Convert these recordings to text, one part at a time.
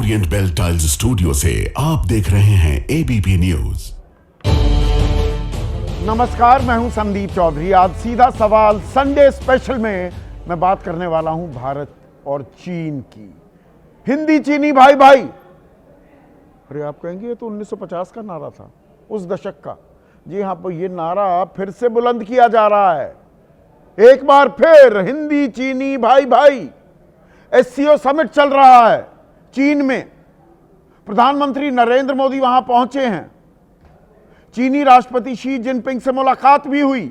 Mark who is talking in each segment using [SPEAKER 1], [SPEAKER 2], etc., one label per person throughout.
[SPEAKER 1] Orient bell tiles studio से आप देख रहे हैं एबीपी न्यूज।
[SPEAKER 2] नमस्कार, मैं हूं संदीप चौधरी। आज सीधा सवाल संडे स्पेशल में मैं बात करने वाला हूं भारत और चीन की। हिंदी चीनी भाई भाई। अरे आप कहेंगे ये तो 1950 का नारा था, उस दशक का। जी हाँ, तो ये नारा फिर से बुलंद किया जा रहा है। एक बार फिर हिंदी चीनी भाई भाई। एससीओ समिट चल रहा है चीन में। प्रधानमंत्री नरेंद्र मोदी वहां पहुंचे हैं। चीनी राष्ट्रपति शी जिनपिंग से मुलाकात भी हुई।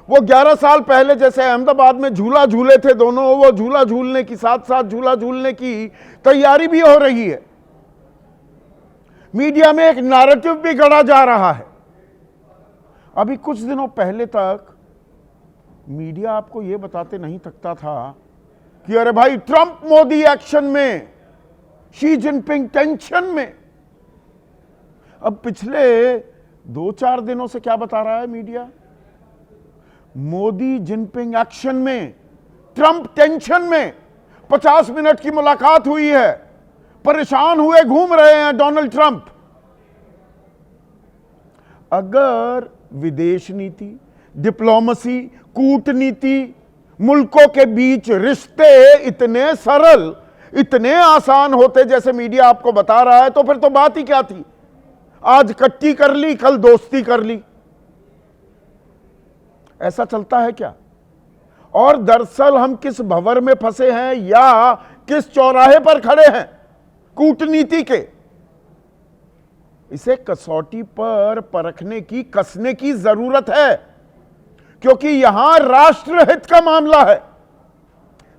[SPEAKER 2] वो 11 साल पहले जैसे अहमदाबाद में झूला झूले थे दोनों, वो झूला झूलने की साथ साथ झूला झूलने की तैयारी भी हो रही है। मीडिया में एक नैरेटिव भी गढ़ा जा रहा है। अभी कुछ दिनों पहले तक मीडिया आपको यह बताते नहीं थकता था कि अरे भाई ट्रंप मोदी एक्शन में, शी जिनपिंग टेंशन में। अब पिछले 2-4 दिनों से क्या बता रहा है मीडिया? मोदी जिनपिंग एक्शन में, ट्रंप टेंशन में। 50 मिनट की मुलाकात हुई है, परेशान हुए घूम रहे हैं डोनाल्ड ट्रंप। अगर विदेश नीति, डिप्लोमेसी, कूटनीति, मुल्कों के बीच रिश्ते इतने सरल, इतने आसान होते जैसे मीडिया आपको बता रहा है, तो फिर तो बात ही क्या थी। आज कट्टी कर ली, कल दोस्ती कर ली। ऐसा चलता है क्या? और दरअसल हम किस भंवर में फंसे हैं या किस चौराहे पर खड़े हैं कूटनीति के, इसे कसौटी पर परखने की, कसने की जरूरत है, क्योंकि यहां राष्ट्रहित का मामला है।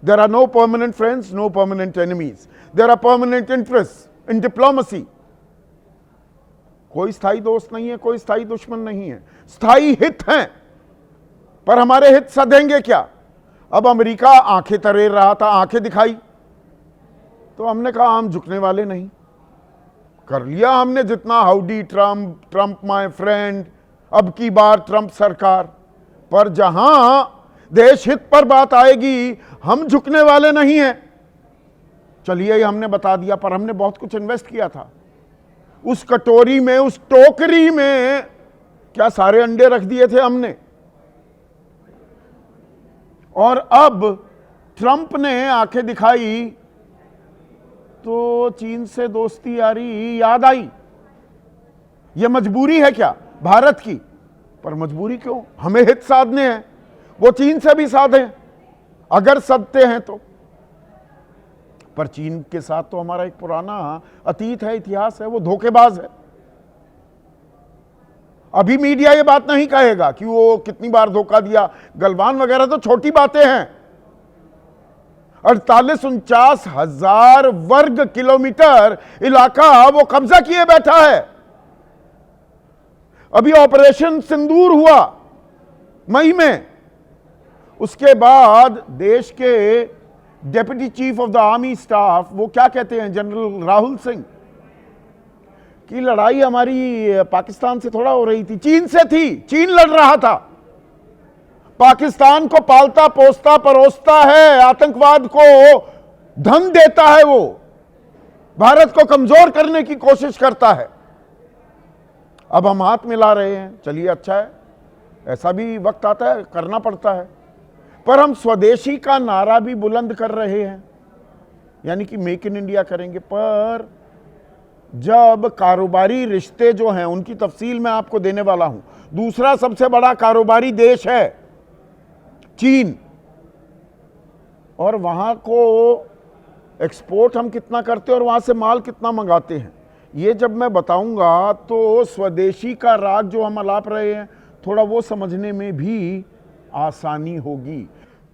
[SPEAKER 2] There are no permanent friends, no permanent enemies, there are permanent interest in diplomacy. कोई स्थायी दोस्त नहीं है, कोई स्थायी दुश्मन नहीं है, स्थायी हित हैं। पर हमारे हित सधेंगे क्या? अब अमेरिका आंखें तरेर रहा था, आंखें दिखाई, तो हमने कहा हम झुकने वाले नहीं। कर लिया हमने जितना, howdy Trump, Trump my friend, अब की बार ट्रंप सरकार। पर जहां देश हित पर बात आएगी, हम झुकने वाले नहीं हैं। चलिए, हमने बता दिया, पर हमने बहुत कुछ इन्वेस्ट किया था। उस कटोरी में, उस टोकरी में क्या सारे अंडे रख दिए थे हमने? और अब ट्रंप ने आंखें दिखाई तो चीन से दोस्ती यारी याद आई। यह मजबूरी है क्या भारत की? पर मजबूरी क्यों? हमें हित साधने हैं, वो चीन से भी साधें अगर सधते हैं तो। पर चीन के साथ तो हमारा एक पुराना अतीत है, इतिहास है, वो धोखेबाज है। अभी मीडिया ये बात नहीं कहेगा कि वो कितनी बार धोखा दिया। गलवान वगैरह तो छोटी बातें हैं। 48-49 हजार वर्ग किलोमीटर इलाका वो कब्जा किए बैठा है। अभी ऑपरेशन सिंदूर हुआ मई में, उसके बाद देश के deputy chief of the army staff, वो क्या कहते हैं, जनरल राहुल सिंह, की लड़ाई हमारी पाकिस्तान से थोड़ा हो रही थी, चीन से थी। चीन लड़ रहा था, पाकिस्तान को पालता पोसता परोसता है, आतंकवाद को धन देता है, वो भारत को कमजोर करने की कोशिश करता है। अब हम हाथ मिला रहे हैं, चलिए अच्छा है, ऐसा भी वक्त आता है, करना पड़ता है। पर हम स्वदेशी का नारा भी बुलंद कर रहे हैं, यानी कि मेक इन इंडिया करेंगे। पर जब कारोबारी रिश्ते जो हैं, उनकी तफसील मैं आपको देने वाला हूं। दूसरा सबसे बड़ा कारोबारी देश है चीन, और वहां को एक्सपोर्ट हम कितना करते हैं और वहां से माल कितना मंगाते हैं, ये जब मैं बताऊंगा तो स्वदेशी का राग जो हम अलाप रहे हैं, थोड़ा वो समझने में भी आसानी होगी।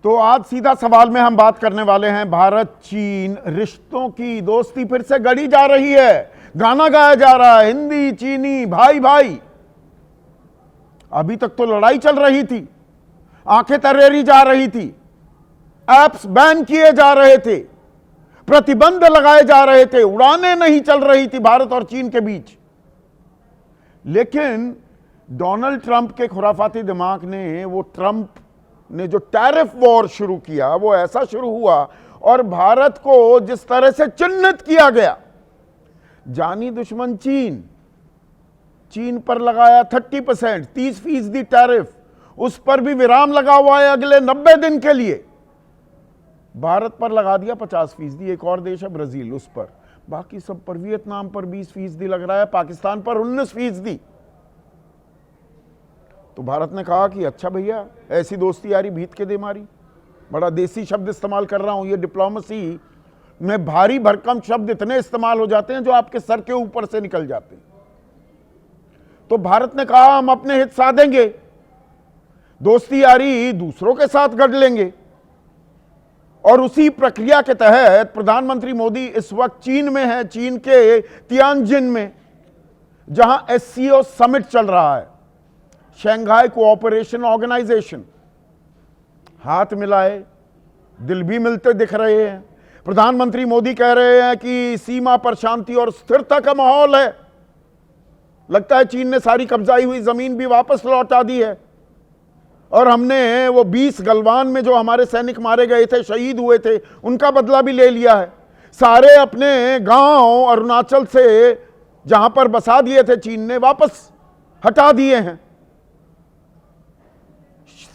[SPEAKER 2] तो आज सीधा सवाल में हम बात करने वाले हैं भारत चीन रिश्तों की। दोस्ती फिर से गढ़ी जा रही है, गाना गाया जा रहा है, हिंदी चीनी भाई भाई। अभी तक तो लड़ाई चल रही थी, आंखें तरेरी जा रही थी, एप्स बैन किए जा रहे थे, प्रतिबंध लगाए जा रहे थे, उड़ानें नहीं चल रही थी भारत और चीन के बीच। लेकिन डोनाल्ड ट्रंप के खुराफाती दिमाग ने, वो ट्रंप ने जो टैरिफ वॉर शुरू किया, वो ऐसा शुरू हुआ और भारत को जिस तरह से चिन्हित किया गया, जानी दुश्मन चीन, चीन पर लगाया 30%, 30% टैरिफ, उस पर भी विराम लगा हुआ है अगले 90 दिन के लिए। भारत पर लगा दिया 50%, एक और देश है ब्राजील उस पर, बाकी सब पर, वियतनाम पर 20% लग रहा है, पाकिस्तान पर 19%। तो भारत ने कहा कि अच्छा भैया, ऐसी दोस्ती यारी भीत के दे मारी। बड़ा देसी शब्द इस्तेमाल कर रहा हूं, ये डिप्लोमेसी में भारी भरकम शब्द इतने इस्तेमाल हो जाते हैं जो आपके सर के ऊपर से निकल जाते हैं। तो भारत ने कहा हम अपने हित साधेंगे, दोस्ती यारी दूसरों के साथ गढ़ लेंगे। और उसी प्रक्रिया के तहत प्रधानमंत्री मोदी इस वक्त चीन में है, चीन के तियानजिन में, जहां एससीओ समिट चल रहा है, शंघाई कोऑपरेशन ऑर्गेनाइजेशन। हाथ मिलाए, दिल भी मिलते दिख रहे हैं। प्रधानमंत्री मोदी कह रहे हैं कि सीमा पर शांति और स्थिरता का माहौल है। लगता है चीन ने सारी कब्जाई हुई जमीन भी वापस लौटा दी है, और हमने वो 20 गलवान में जो हमारे सैनिक मारे गए थे, शहीद हुए थे, उनका बदला भी ले लिया है। सारे अपने गांव अरुणाचल से जहां पर बसा दिए थे चीन ने, वापस हटा दिए हैं।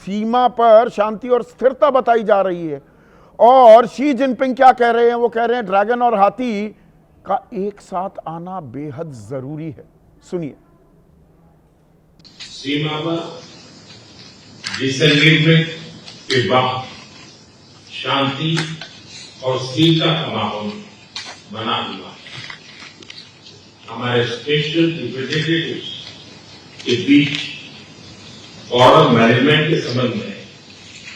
[SPEAKER 2] सीमा पर शांति और स्थिरता बताई जा रही है। और शी जिनपिंग क्या कह रहे हैं? वो कह रहे हैं ड्रैगन और हाथी का एक साथ आना बेहद जरूरी है। सुनिए।
[SPEAKER 3] सीमा पर डिसएग्रीमेंट के बाद शांति और स्थिरता का माहौल बना हुआ है। हमारे स्पेशल रिप्रेजेंटेटिव्स के बीच बॉर्डर मैनेजमेंट के संबंध में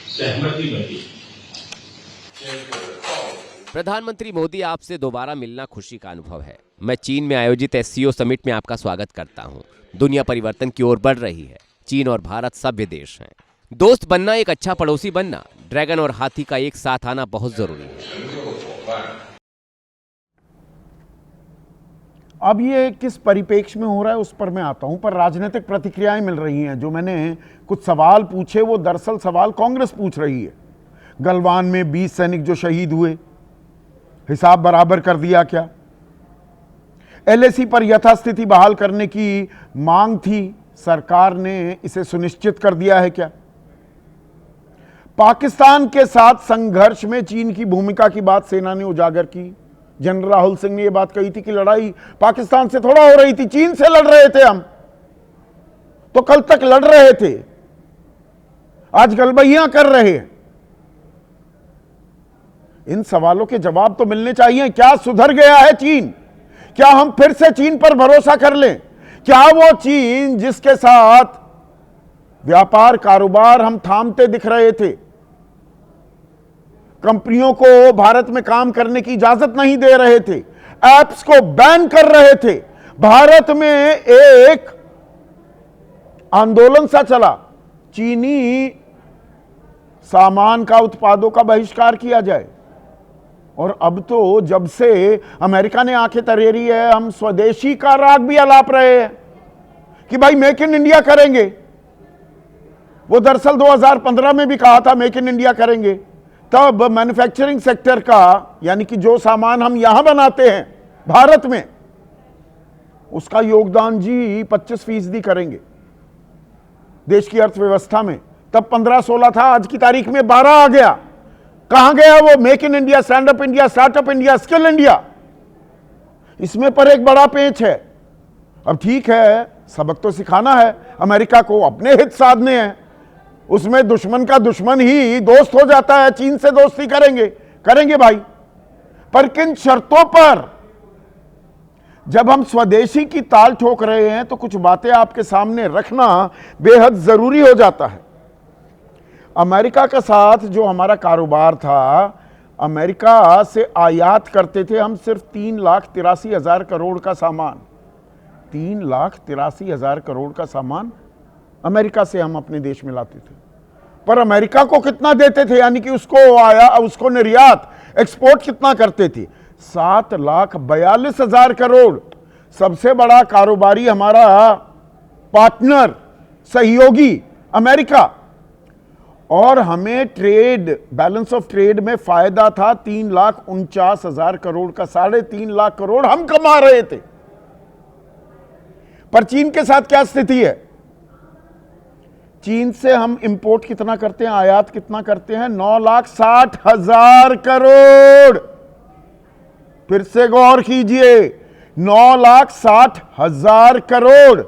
[SPEAKER 3] सहमति बनी।
[SPEAKER 4] प्रधानमंत्री मोदी, आपसे दोबारा मिलना खुशी का अनुभव है। मैं चीन में आयोजित एससीओ समिट में आपका स्वागत करता हूं। दुनिया परिवर्तन की ओर बढ़ रही है। चीन और भारत सभ्य देश हैं। दोस्त बनना, एक अच्छा पड़ोसी बनना, ड्रैगन और हाथी का एक साथ आना बहुत जरूरी है।
[SPEAKER 2] अब ये किस परिप्रेक्ष्य में हो रहा है उस पर मैं आता हूं, पर राजनीतिक प्रतिक्रियाएं मिल रही हैं। जो मैंने कुछ सवाल पूछे वो दरअसल सवाल कांग्रेस पूछ रही है। गलवान में 20 सैनिक जो शहीद हुए, हिसाब बराबर कर दिया क्या? एलएसी पर यथास्थिति बहाल करने की मांग थी, सरकार ने इसे सुनिश्चित कर दिया है क्या? पाकिस्तान के साथ संघर्ष में चीन की भूमिका की बात सेना ने उजागर की। जनरल राहुल सिंह ने यह बात कही थी कि लड़ाई पाकिस्तान से थोड़ा हो रही थी, चीन से लड़ रहे थे हम, तो कल तक लड़ रहे थे, आज गलबैयां कर रहे हैं। इन सवालों के जवाब तो मिलने चाहिए। क्या सुधर गया है चीन? क्या हम फिर से चीन पर भरोसा कर लें? क्या वो चीन जिसके साथ व्यापार कारोबार हम थामते दिख रहे थे, कंपनियों को भारत में काम करने की इजाजत नहीं दे रहे थे, एप्स को बैन कर रहे थे, भारत में एक आंदोलन सा चला, चीनी सामान का उत्पादों का बहिष्कार किया जाए। और अब तो जब से अमेरिका ने आंखें तरेरी है, हम स्वदेशी का राग भी अलाप रहे हैं कि भाई मेक इन इंडिया करेंगे। वो दरअसल 2015 में भी कहा था मेक इन इंडिया करेंगे। तब मैन्युफैक्चरिंग सेक्टर का, यानी कि जो सामान हम यहां बनाते हैं भारत में, उसका योगदान जी 25% करेंगे देश की अर्थव्यवस्था में। तब 15-16 था, आज की तारीख में 12 आ गया। कहां गया वो make in India, stand up India, startup India, skill India? इसमें पर एक बड़ा पेच है। अब ठीक है, सबक तो सिखाना है अमेरिका को, अपने हित साधने हैं, उसमें दुश्मन का दुश्मन ही दोस्त हो जाता है। चीन से दोस्ती करेंगे भाई, पर किन शर्तों पर? जब हम स्वदेशी की ताल ठोक रहे हैं तो कुछ बातें आपके सामने रखना बेहद जरूरी हो जाता है। अमेरिका के साथ जो हमारा कारोबार था, अमेरिका से आयात करते थे हम सिर्फ 3,83,000 करोड़ का सामान। 3,83,000 करोड़ का सामान अमेरिका से हम अपने देश में लाते थे। पर अमेरिका को कितना देते थे, यानी कि उसको निर्यात, एक्सपोर्ट कितना करते थे? 7,42,000 करोड़। सबसे बड़ा कारोबारी हमारा पार्टनर, सहयोगी अमेरिका, और हमें ट्रेड बैलेंस ऑफ ट्रेड में फायदा था 3,49,000 करोड़ का। 3.5 लाख करोड़ हम कमा रहे थे। पर चीन के साथ क्या स्थिति है? चीन से हम इंपोर्ट कितना करते हैं, आयात कितना करते हैं? 9,60,000 करोड़। फिर से गौर कीजिए, 9,60,000 करोड़।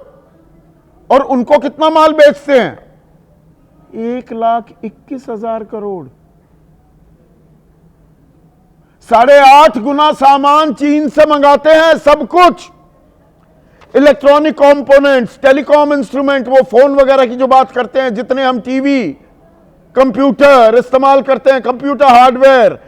[SPEAKER 2] और उनको कितना माल बेचते हैं? 1,21,000 करोड़। 8.5 गुना सामान चीन से मंगाते हैं। सब कुछ, इलेक्ट्रॉनिक कंपोनेंट्स, टेलीकॉम इंस्ट्रूमेंट, वो फोन वगैरह की जो बात करते हैं, जितने हम टीवी, कंप्यूटर इस्तेमाल करते हैं, कंप्यूटर हार्डवेयर,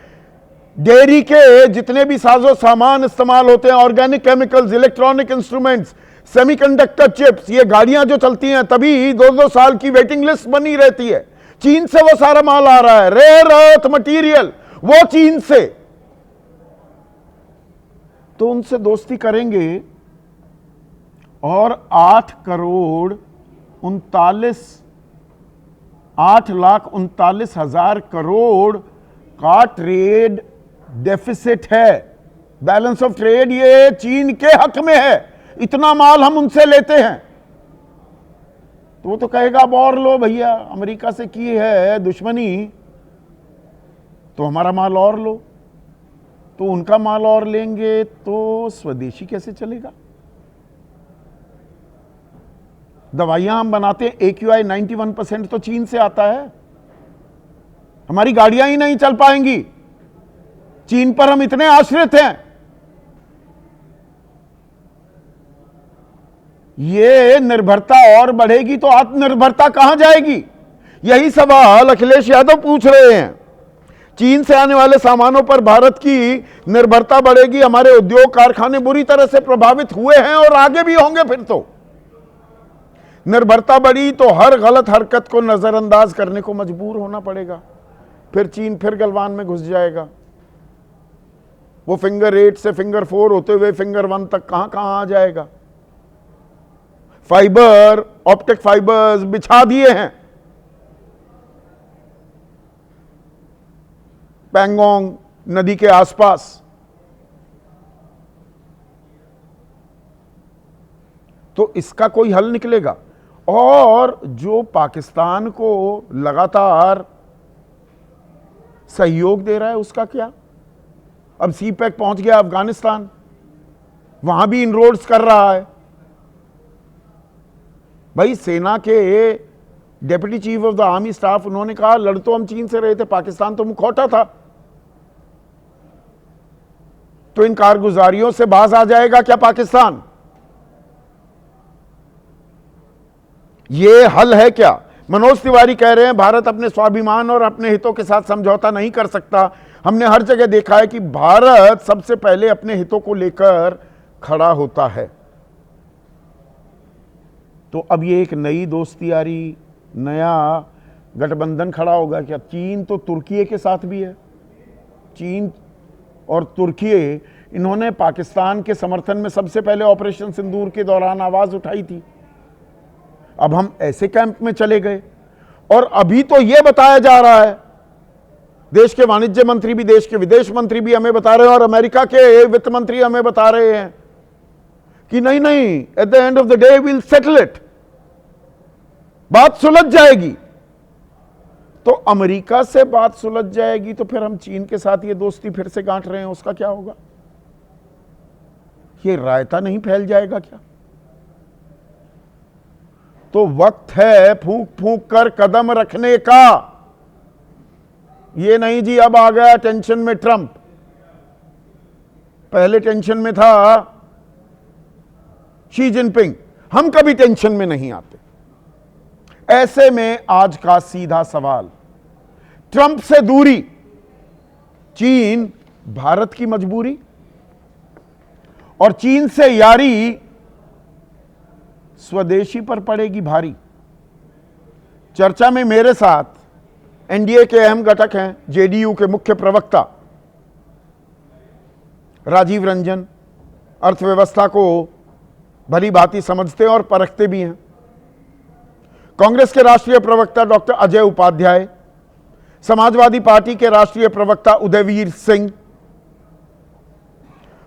[SPEAKER 2] डेयरी के जितने भी साजो सामान इस्तेमाल होते हैं, organic chemicals, electronic instruments, semiconductor chips, ये गाड़ियां जो चलती हैं तभी 2-2 साल की वेटिंग लिस्ट बनी रहती है। चीन से वो सारा माल आ रहा है। रेयर अर्थ मटेरियल वो चीन से। तो उनसे दोस्ती करेंगे और 8,39,000 करोड़ का ट्रेड डेफिसिट है। बैलेंस ऑफ ट्रेड ये चीन के हक में है। इतना माल हम उनसे लेते हैं। तो वो तो कहेगा अब और लो भैया, अमेरिका से की है दुश्मनी तो हमारा माल और लो। तो उनका माल और लेंगे तो स्वदेशी कैसे चलेगा? दवाइयां हम बनाते हैं, AQI 91% तो चीन से आता है। हमारी गाड़ियां ही नहीं चल पाएंगी। चीन पर हम इतने आश्रित हैं। ये निर्भरता और बढ़ेगी तो आत्मनिर्भरता कहां जाएगी? यही सवाल अखिलेश यादव पूछ रहे हैं। चीन से आने वाले सामानों पर भारत की निर्भरता बढ़ेगी। हमारे उद्योग कारखाने बुरी तरह से प्रभावित हुए हैं और आगे भी होंगे। फिर तो निर्भरता बढ़ी तो हर गलत हरकत को नजरअंदाज करने को मजबूर होना पड़ेगा। फिर चीन फिर गलवान में घुस जाएगा। वो फिंगर 8 से फिंगर 4 होते हुए फिंगर 1 तक कहां कहां आ जाएगा। फाइबर, ऑप्टिक फाइबर्स बिछा दिए हैं पैंगोंग नदी के आसपास। तो इसका कोई हल निकलेगा। और जो पाकिस्तान को लगातार सहयोग दे रहा है उसका क्या? अब सीपैक पहुंच गया अफगानिस्तान, वहां भी इनरोड्स कर रहा है। भाई सेना के deputy chief of the army staff उन्होंने कहा लड़ तो हम चीन से रहे थे, पाकिस्तान तो मुखौटा था। तो इन कारगुजारियों से बाज आ जाएगा क्या पाकिस्तान? ये हल है क्या? मनोज तिवारी कह रहे हैं भारत अपने स्वाभिमान और अपने हितों के साथ समझौता नहीं कर सकता। हमने हर जगह देखा है कि भारत सबसे पहले अपने हितों को लेकर खड़ा होता है। तो अब ये एक नई दोस्ती यारी, नया गठबंधन खड़ा होगा क्या? चीन तो तुर्की के साथ भी है। चीन और तुर्की इन्होंने पाकिस्तान के समर्थन में सबसे पहले ऑपरेशन सिंदूर के दौरान आवाज उठाई थी। अब हम ऐसे कैंप में चले गए। और अभी तो यह बताया जा रहा है, देश के वाणिज्य मंत्री भी, देश के विदेश मंत्री भी हमें बता रहे हैं और अमेरिका के वित्त मंत्री हमें बता रहे हैं कि नहीं नहीं, at the end of the day will settle it, बात सुलझ जाएगी। तो अमेरिका से बात सुलझ जाएगी तो फिर हम चीन के साथ ये दोस्ती फिर से गांठ रहे हैं, उसका क्या होगा? ये रायता नहीं फैल जाएगा क्या? तो वक्त है फूंक फूंक कर कदम रखने का। ये नहीं जी अब आ गया टेंशन में ट्रंप, पहले टेंशन में था शी जिनपिंग। हम कभी टेंशन में नहीं आते। ऐसे में आज का सीधा सवाल, ट्रंप से दूरी, चीन भारत की मजबूरी और चीन से यारी स्वदेशी पर पड़ेगी भारी। चर्चा में मेरे साथ एनडीए के अहम घटक हैं, जेडीयू के मुख्य प्रवक्ता राजीव रंजन, अर्थव्यवस्था को भली भांति समझते और परखते भी हैं। कांग्रेस के राष्ट्रीय प्रवक्ता डॉक्टर अजय उपाध्याय, समाजवादी पार्टी के राष्ट्रीय प्रवक्ता उदयवीर सिंह,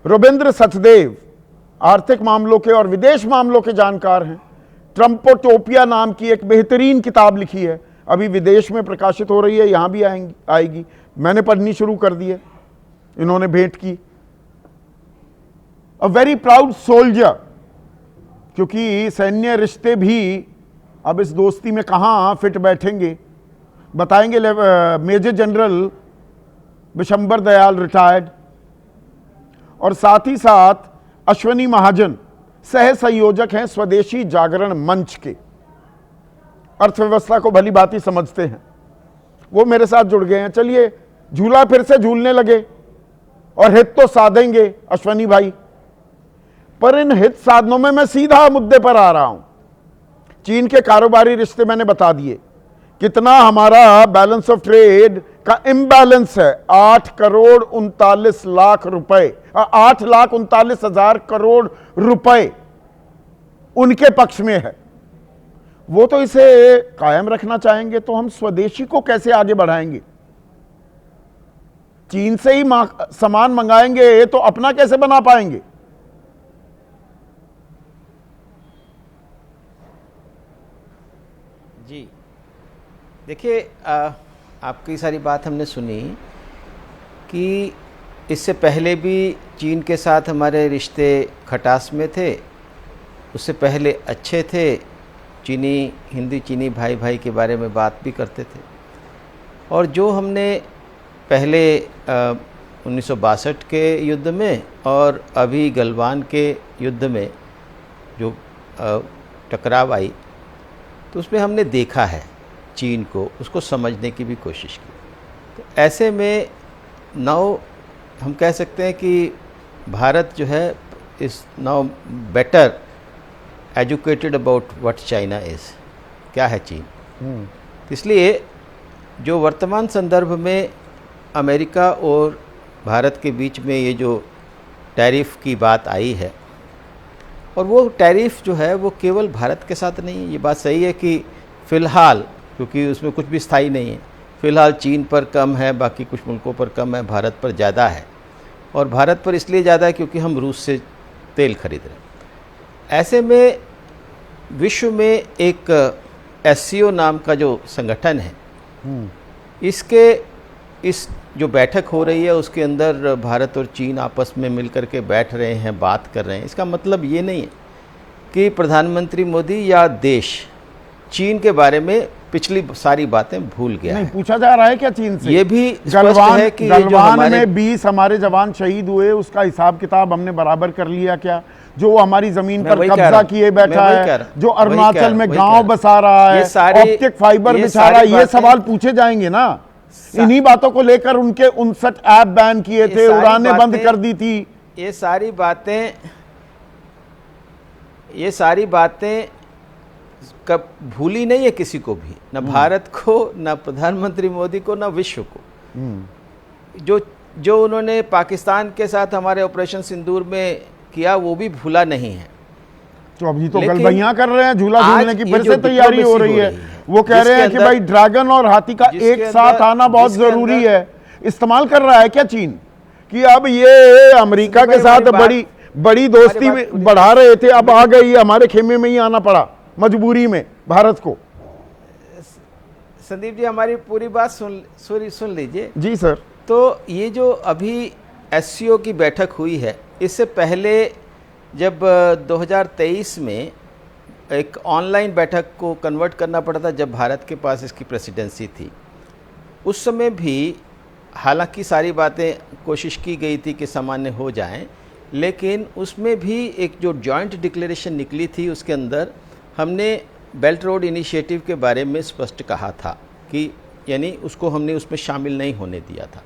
[SPEAKER 2] रुबिंद्र सचदेव आर्थिक मामलों के और विदेश मामलों के जानकार हैं। ट्रम्पोटोपिया नाम की एक बेहतरीन किताब लिखी है, अभी विदेश में प्रकाशित हो रही है, यहां भी आएगी। मैंने पढ़नी शुरू कर दी है, इन्होंने भेंट की। अ वेरी प्राउड सोल्जर, क्योंकि सैन्य रिश्ते भी अब इस दोस्ती में कहां फिट बैठेंगे बताएंगे major general Vishambar Dayal retired, और साथ ही साथ अश्वनी महाजन सह संयोजक हैं स्वदेशी जागरण मंच के, अर्थव्यवस्था को भली भांति समझते हैं, वो मेरे साथ जुड़ गए हैं। चलिए झूला फिर से झूलने लगे और हित तो साधेंगे अश्वनी भाई, पर इन हित साधनों में मैं सीधा मुद्दे पर आ रहा हूं। चीन के कारोबारी रिश्ते मैंने बता दिए, कितना हमारा बैलेंस ऑफ ट्रेड का इम्बैलेंस है, 8 करोड़ 39 लाख रुपए, 8,39,000 करोड़ रुपए उनके पक्ष में है। वो तो इसे कायम रखना चाहेंगे, तो हम स्वदेशी को कैसे आगे बढ़ाएंगे? चीन से ही सामान मंगाएंगे तो अपना कैसे बना पाएंगे?
[SPEAKER 5] जी देखिए, आपकी सारी बात हमने सुनी कि इससे पहले भी चीन के साथ हमारे रिश्ते खटास में थे, उससे पहले अच्छे थे, हिंदी चीनी भाई भाई के बारे में बात भी करते थे। और जो हमने पहले 1962 के युद्ध में और अभी गलवान के युद्ध में जो टकराव आई, तो उसमें हमने देखा है चीन को, उसको समझने की भी कोशिश की। तो ऐसे में नाउ हम कह सकते हैं कि भारत जो है इस now better educated about what China is, क्या है चीन। इसलिए जो वर्तमान संदर्भ में अमेरिका और भारत के बीच में ये जो टैरिफ की बात आई है, और वो टैरिफ जो है वो केवल भारत के साथ नहीं है। ये बात सही है कि फ़िलहाल, क्योंकि उसमें कुछ भी स्थायी नहीं है, फ़िलहाल चीन पर कम है, बाकी कुछ मुल्कों पर कम है, भारत पर ज़्यादा है। और भारत पर इसलिए ज़्यादा है क्योंकि हम रूस से तेल खरीद रहे हैं। ऐसे में विश्व में एक एससीओ नाम का जो संगठन है, इस जो बैठक हो रही है उसके अंदर भारत और चीन आपस में मिलकर के बैठ रहे हैं, बात कर रहे हैं। इसका मतलब ये नहीं है कि प्रधानमंत्री मोदी या देश चीन के बारे में पिछली सारी बातें भूल गया
[SPEAKER 2] नहीं
[SPEAKER 5] है।
[SPEAKER 2] पूछा जा रहा है क्या चीन से?
[SPEAKER 5] ये भी
[SPEAKER 2] गलवान
[SPEAKER 5] है कि
[SPEAKER 2] गलवान में 20 हमारे जवान शहीद हुए, उसका हिसाब किताब हमने बराबर कर लिया क्या? जो हमारी जमीन पर कब्जा किए बैठा है, जो अरुणाचल में गांव बसा रहा है, ऑप्टिक फाइबर बिछा रहा है, ये सवाल पूछे जाएंगे ना। इन्हीं बातों को लेकर उनके 59 ऐप बैन किए थे, उड़ानें बंद कर दी थी।
[SPEAKER 5] ये सारी बातें कब भूली नहीं है किसी को भी, न भारत को, न प्रधानमंत्री मोदी को, न विश्व को। जो उन्होंने पाकिस्तान के साथ हमारे ऑपरेशन सिंदूर में किया वो भी भूला नहीं है।
[SPEAKER 2] तो अभी तो गलबैयां कर रहे हैं, झूला झूलने की फिर से तैयारी हो रही है। वो कह रहे हैं कि भाई ड्रैगन और हाथी का एक साथ आना बहुत जरूरी है। इस्तेमाल कर रहा है क्या चीन कि अब ये अमेरिका के साथ बड़ी दोस्ती में बढ़ा रहे थे, अब आ गई हमारे खेमे में ही आना पड़ा मजबूरी में भारत को।
[SPEAKER 5] संदीप जी हमारी पूरी बात सुन लीजिए।
[SPEAKER 2] जी सर।
[SPEAKER 5] तो ये जो अभी एससीओ की बैठक हुई है, इससे पहले जब 2023 में एक ऑनलाइन बैठक को कन्वर्ट करना पड़ा था, जब भारत के पास इसकी प्रेसिडेंसी थी, उस समय भी हालांकि सारी बातें कोशिश की गई थी कि सामान्य हो जाएं, लेकिन उसमें भी एक जो जॉइंट डिक्लेरेशन निकली थी उसके अंदर हमने बेल्ट रोड इनिशिएटिव के बारे में स्पष्ट कहा था कि यानी उसको हमने उसमें शामिल नहीं होने दिया था।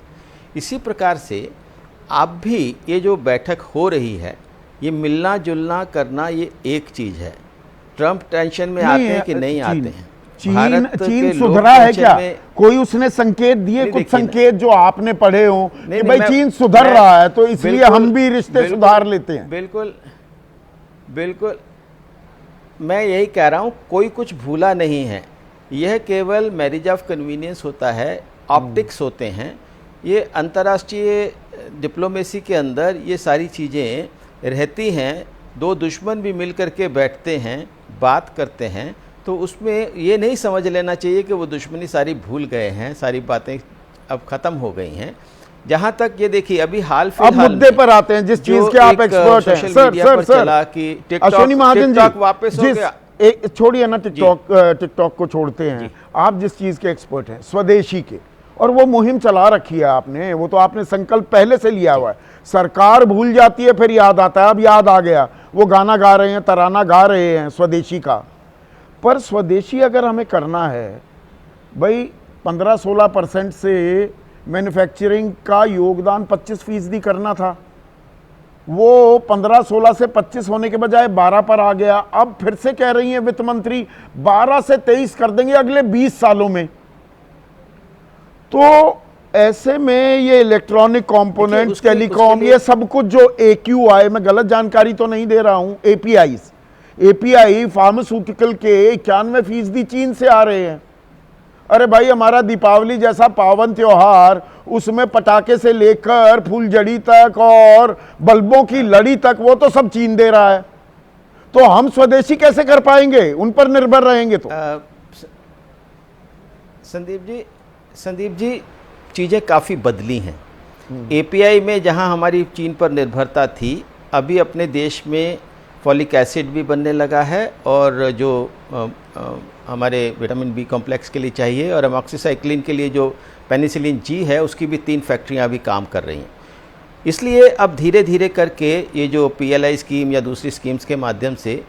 [SPEAKER 5] इसी प्रकार से अब भी ये जो बैठक हो रही है, ये मिलना जुलना करना, ये एक चीज़ है। ट्रंप टेंशन में आते हैं कि नहीं आते हैं?
[SPEAKER 2] चीन सुधरा है क्या? कोई उसने संकेत दिए? कुछ संकेत जो आपने पढ़े हो कि भाई चीन सुधर रहा है तो इसलिए हम भी रिश्ते सुधार लेते हैं।
[SPEAKER 5] बिल्कुल मैं यही कह रहा हूँ, कोई कुछ भूला नहीं है। यह केवल मैरिज ऑफ कन्वीनियंस होता है ऑप्टिक्स होते हैं, ये अंतर्राष्ट्रीय डिप्लोमेसी के अंदर ये सारी चीज़ें रहती हैं। दो दुश्मन भी मिल कर के बैठते हैं, बात करते हैं, तो उसमें ये नहीं समझ लेना चाहिए कि वो दुश्मनी सारी भूल गए हैं, सारी बातें अब ख़त्म हो गई हैं। जहाँ तक ये देखिए अभी हाल
[SPEAKER 2] अब मुद्दे पर आते हैं जिस चीज के आप एक्सपर्ट हैं। सर अश्विनी महाजन जी,
[SPEAKER 5] वापस हो गया,
[SPEAKER 2] छोड़िए ना टिकटॉक को छोड़ते हैं, आप जिस चीज के एक्सपर्ट हैं स्वदेशी के, और वो मुहिम चला रखी है आपने, वो तो आपने संकल्प पहले से लिया हुआ है। सरकार भूल जाती है फिर याद आता है, अब याद आ गया, वो गाना गा रहे हैं, तराना गा रहे हैं स्वदेशी का। पर स्वदेशी अगर हमें करना है भाई, 15-16% से मैन्युफैक्चरिंग का योगदान 25% करना था, वो 15-16 से 25 होने के बजाय 12 पर आ गया। अब फिर से कह रही हैं वित्त मंत्री 12 से 23 कर देंगे अगले 20 सालों में। तो ऐसे में ये इलेक्ट्रॉनिक कंपोनेंट्स, टेलीकॉम, ये सब कुछ जो AQI, मैं गलत जानकारी तो नहीं दे रहा हूं, API फार्मास्यूटिकल के 91% चीन से आ रहे हैं। अरे भाई, हमारा दीपावली जैसा पावन त्योहार, उसमें पटाखे से लेकर फूलझड़ी तक और बल्बों की लड़ी तक, वो तो सब चीन दे रहा है। तो हम स्वदेशी कैसे कर पाएंगे, उन पर निर्भर रहेंगे तो।
[SPEAKER 5] संदीप जी चीज़ें काफ़ी बदली हैं। API में जहां हमारी चीन पर निर्भरता थी, अभी अपने देश में फॉलिक एसिड भी बनने लगा है, और जो हमारे विटामिन B कॉम्प्लेक्स के लिए चाहिए, और एमॉक्सीसाइक्लिन के लिए जो पेनिसिलिन G है, उसकी भी 3 फैक्ट्रियां अभी काम कर रही हैं। इसलिए अब धीरे धीरे करके ये जो PLI स्कीम या दूसरी स्कीम्स के माध्यम से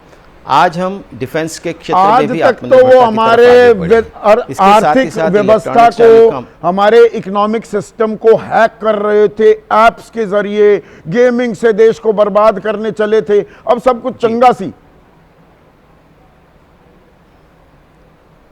[SPEAKER 5] आज हम डिफेंस के क्षेत्र में भी
[SPEAKER 2] आत्मनिर्भरता तो वो हमारे आर्थिक व्यवस्था को, हमारे इकोनॉमिक सिस्टम को हैक कर रहे थे, एप्स के जरिए गेमिंग से देश को बर्बाद करने चले थे। अब सब कुछ चंगा सी।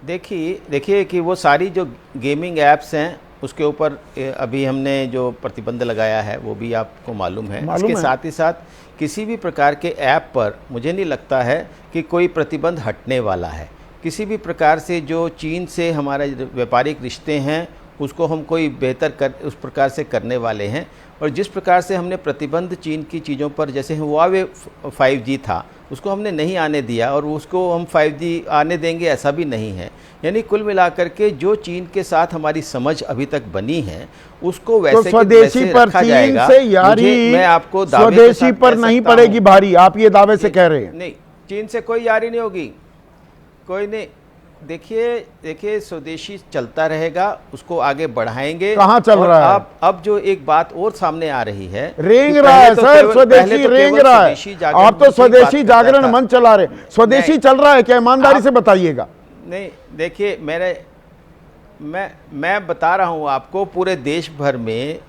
[SPEAKER 5] देखिए कि वो सारी जो गेमिंग ऐप्स हैं, उसके ऊपर अभी हमने जो प्रतिबंध लगाया है वो भी आपको मालूम है। इसके साथ ही साथ किसी भी प्रकार के ऐप पर मुझे नहीं लगता है कि कोई प्रतिबंध हटने वाला है। किसी भी प्रकार से जो चीन से हमारे व्यापारिक रिश्ते हैं, उसको हम कोई बेहतर उस प्रकार से करने वाले हैं। और जिस प्रकार से हमने प्रतिबंध चीन की चीज़ों पर, जैसे हुआवे 5G था, उसको हमने नहीं आने दिया, और उसको हम 5G आने देंगे ऐसा भी नहीं है। यानी कुल मिलाकर के जो चीन के साथ हमारी समझ अभी तक बनी है, उसको वैसे
[SPEAKER 2] तो स्वदेशी पर चीन से यारी, मैं आपको स्वदेशी पर नहीं पड़ेगी भारी, आप ये दावे से कह रहे हैं?
[SPEAKER 5] नहीं, चीन से कोई यारी नहीं होगी, कोई नहीं। देखिए स्वदेशी चलता रहेगा, उसको आगे बढ़ाएंगे।
[SPEAKER 2] कहाँ चल रहा है?
[SPEAKER 5] अब जो एक बात और सामने आ रही है,
[SPEAKER 2] रेंग रहा है सर, स्वदेशी रेंग रहा है। आप तो स्वदेशी जागरण मंच चला रहे, स्वदेशी चल रहा है क्या? ईमानदारी से बताइएगा।
[SPEAKER 5] नहीं, देखिए मैं बता रहा हूँ आपको, पूरे देश भर में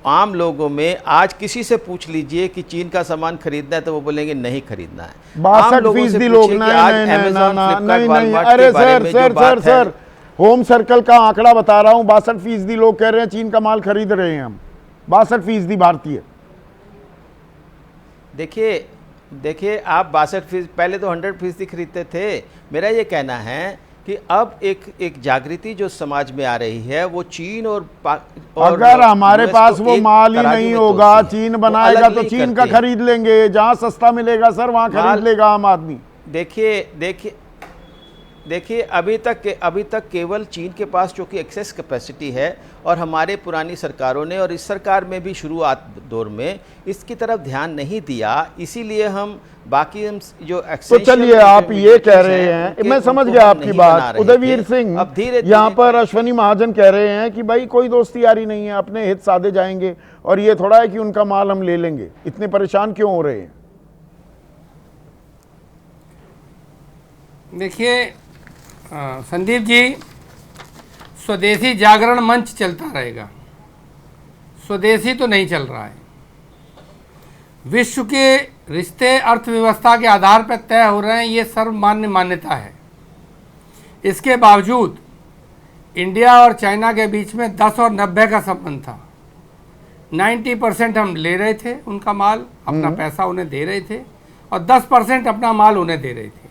[SPEAKER 5] आम लोगों में आज किसी से पूछ लीजिए कि चीन का सामान खरीदना है तो वो बोलेंगे नहीं खरीदना है।
[SPEAKER 2] 62% लोग नहीं। अरे सर होम सर्कल का आंकड़ा बता रहा हूं, 62% लोग कह रहे हैं चीन का माल खरीद रहे हैं हम। 62% भारतीय।
[SPEAKER 5] देखिए आप 62%, पहले तो 100% खरीदते थे। मेरा ये कहना है कि अब एक जागृति जो समाज में आ रही है, वो चीन और
[SPEAKER 2] अगर हमारे पास वो माल ही नहीं होगा, चीन बनाएगा तो चीन का खरीद लेंगे। जहां सस्ता मिलेगा सर वहां खरीद लेगा आम आदमी।
[SPEAKER 5] देखिए अभी तक केवल चीन के पास जो कि एक्सेस कैपेसिटी है, और हमारे पुरानी सरकारों ने और इस सरकार में भी शुरुआत दौर में इसकी तरफ ध्यान नहीं दिया। इसीलिए हम बाकी जो
[SPEAKER 2] तो चलिए आप ये कह रहे हैं, मैं समझ गया आपकी बात। उदयवीर सिंह,
[SPEAKER 5] अब धीरे
[SPEAKER 2] यहाँ पर अश्विनी महाजन कह रहे हैं कि भाई कोई दोस्ती यारी नहीं है, अपने हित साधे जाएंगे, और ये थोड़ा है कि उनका माल हम ले लेंगे। इतने परेशान क्यों हो रहे हैं?
[SPEAKER 6] देखिए संदीप जी, स्वदेशी जागरण मंच चलता रहेगा, स्वदेशी तो नहीं चल रहा है। विश्व के रिश्ते अर्थव्यवस्था के आधार पर तय हो रहे हैं, ये सर्वमान्य मान्यता है। इसके बावजूद इंडिया और चाइना के बीच में 10 और 90 का संबंध था। 90% हम ले रहे थे उनका माल, अपना पैसा उन्हें दे रहे थे, और 10% अपना माल उन्हें दे रहे थे।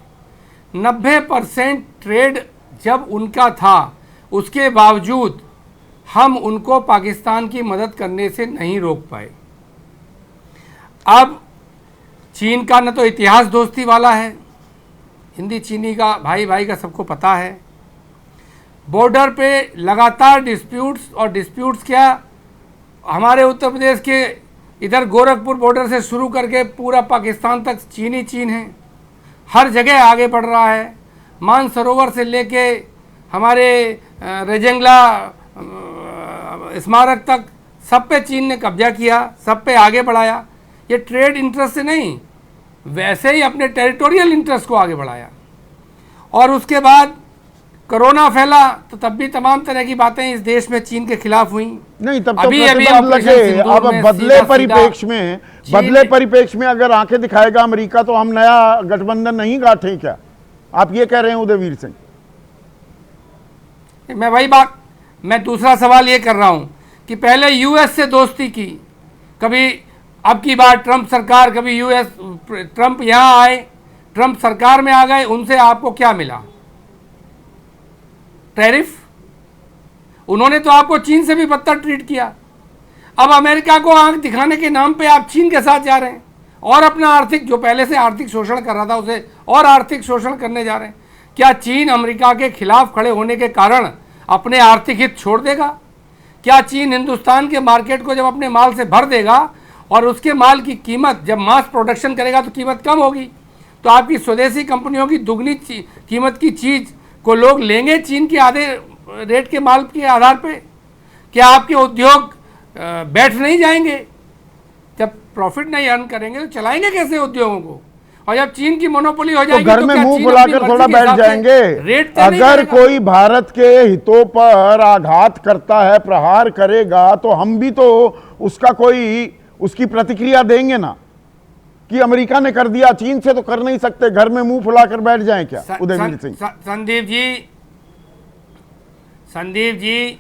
[SPEAKER 6] 90% ट्रेड जब उनका था, उसके बावजूद हम उनको पाकिस्तान की मदद करने से नहीं रोक पाए। अब चीन का न तो इतिहास दोस्ती वाला है, हिंदी चीनी का भाई भाई का सबको पता है। बॉर्डर पे लगातार डिस्प्यूट्स क्या, हमारे उत्तर प्रदेश के इधर गोरखपुर बॉर्डर से शुरू करके पूरा पाकिस्तान तक चीन ही चीन है, हर जगह आगे बढ़ रहा है। मानसरोवर से लेके हमारे रेजेंगला स्मारक तक सब पे चीन ने कब्जा किया, सब पे आगे बढ़ाया। ये ट्रेड इंटरेस्ट से नहीं, वैसे ही अपने टेरिटोरियल इंटरेस्ट को आगे बढ़ाया। और उसके बाद कोरोना फैला तो तब भी तमाम तरह की बातें इस देश में चीन के खिलाफ हुई।
[SPEAKER 2] नहीं, तब तो
[SPEAKER 6] अभी
[SPEAKER 2] प्रतिबंध
[SPEAKER 6] ऑपरेशन
[SPEAKER 2] लगे।
[SPEAKER 6] सिंदूर
[SPEAKER 2] अब
[SPEAKER 6] में
[SPEAKER 2] बदले
[SPEAKER 6] सीधा-
[SPEAKER 2] परिपेक्ष में अगर आंखें दिखाएगा अमेरिका तो हम नया गठबंधन नहीं गांठें क्या? आप ये कह रहे हैं उदयवीर सिंह?
[SPEAKER 6] मैं दूसरा सवाल ये कर रहा हूं कि पहले यूएस से दोस्ती की, कभी अब की बार ट्रंप सरकार, कभी ट्रंप यहां आए, ट्रंप सरकार में आ गए, उनसे आपको क्या मिला? टैरिफ। उन्होंने तो आपको चीन से भी बदतर ट्रीट किया। अब अमेरिका को आंख दिखाने के नाम पे आप चीन के साथ जा रहे हैं और अपना आर्थिक, जो पहले से आर्थिक शोषण कर रहा था उसे और आर्थिक शोषण करने जा रहे हैं। क्या चीन अमेरिका के खिलाफ खड़े होने के कारण अपने आर्थिक हित छोड़ देगा? क्या चीन हिंदुस्तान के मार्केट को जब अपने माल से भर देगा और उसके माल की कीमत जब मास प्रोडक्शन करेगा तो कीमत कम होगी, तो आपकी स्वदेशी कंपनियों की दुगनी कीमत की चीज़ को लोग लेंगे चीन के आधे रेट के माल के आधार पे? क्या आपके उद्योग बैठ नहीं जाएंगे? जब प्रॉफिट नहीं अर्न करेंगे तो चलाएंगे कैसे उद्योगों को? और जब चीन की मोनोपोली हो जाएगी
[SPEAKER 2] तो घर में
[SPEAKER 6] क्या
[SPEAKER 2] मुंह
[SPEAKER 6] चीन
[SPEAKER 2] फुलाकर
[SPEAKER 6] अपनी
[SPEAKER 2] थोड़ा
[SPEAKER 6] मर्जी के
[SPEAKER 2] बैठ
[SPEAKER 6] हिसाब से
[SPEAKER 2] जाएंगे?
[SPEAKER 6] रेट तय नहीं
[SPEAKER 2] अगर
[SPEAKER 6] करेगा?
[SPEAKER 2] कोई भारत के हितों पर आघात करता है, प्रहार करेगा, तो हम भी तो उसकी प्रतिक्रिया देंगे ना कि अमेरिका ने कर दिया, चीन से तो कर नहीं सकते। घर में मुंह फुलाकर बैठ जाएं क्या उदयवीर सिंह?
[SPEAKER 6] संदीप जी,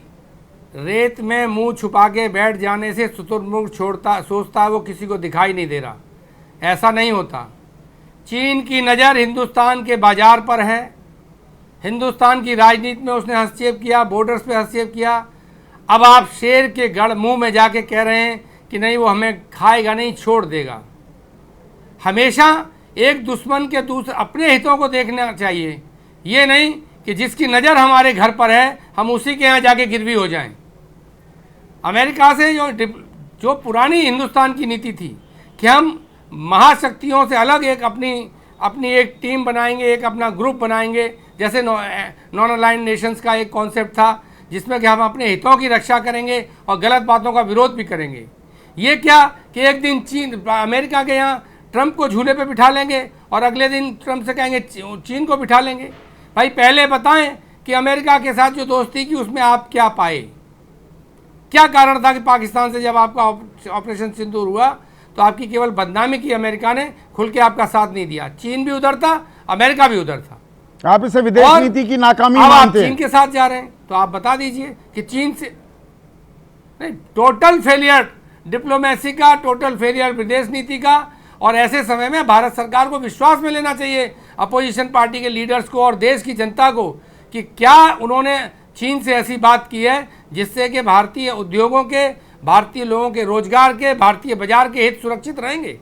[SPEAKER 6] रेत में मुंह छुपा के बैठ जाने से शुतुरमुर्ग सोचता है वो किसी को दिखाई नहीं दे रहा। ऐसा नहीं होता। चीन की नज़र हिंदुस्तान के बाजार पर है। हिंदुस्तान की राजनीति में उसने हस्तक्षेप किया, बॉर्डर्स पे हस्तक्षेप किया। अब आप शेर के गढ़ मुंह में जाके कह रहे हैं कि नहीं वो हमें खाएगा नहीं, छोड़ देगा। हमेशा एक दुश्मन के दूसरे अपने हितों को देखना चाहिए, ये नहीं कि जिसकी नज़र हमारे घर पर है हम उसी के यहाँ जाके गिरवी हो जाएं। अमेरिका से जो पुरानी हिंदुस्तान की नीति थी कि हम महाशक्तियों से अलग एक अपनी एक टीम बनाएंगे, एक अपना ग्रुप बनाएंगे, जैसे नॉन अलाइंड नेशंस का एक कॉन्सेप्ट था जिसमें कि हम अपने हितों की रक्षा करेंगे और गलत बातों का विरोध भी करेंगे। ये क्या कि एक दिन अमेरिका के यहाँ ट्रंप को झूले पे बिठा लेंगे और अगले दिन ट्रंप से कहेंगे चीन को बिठा लेंगे। भाई पहले बताएं कि अमेरिका के साथ जो दोस्ती की उसमें आप क्या पाए? क्या कारण था कि पाकिस्तान से जब आपका ऑपरेशन सिंदूर हुआ तो आपकी केवल बदनामी की, अमेरिका ने खुल के आपका साथ नहीं दिया। चीन भी उधर था, अमेरिका भी उधर था।
[SPEAKER 2] आप इसे विदेश नीति की नाकामी
[SPEAKER 6] मानते हैं?
[SPEAKER 2] मानते हैं?
[SPEAKER 6] चीन के साथ जा रहे हैं तो आप बता दीजिए कि चीन से नहीं, टोटल फेलियर डिप्लोमेसी का, टोटल फेलियर विदेश नीति का। और ऐसे समय में भारत सरकार को विश्वास में लेना चाहिए, अपोजिशन पार्टी के लीडर्स को और देश की जनता को, कि क्या उन्होंने चीन से ऐसी बात की है जिससे कि भारतीय उद्योगों के, भारतीय लोगों के रोजगार के, भारतीय बाजार के हित सुरक्षित रहेंगे।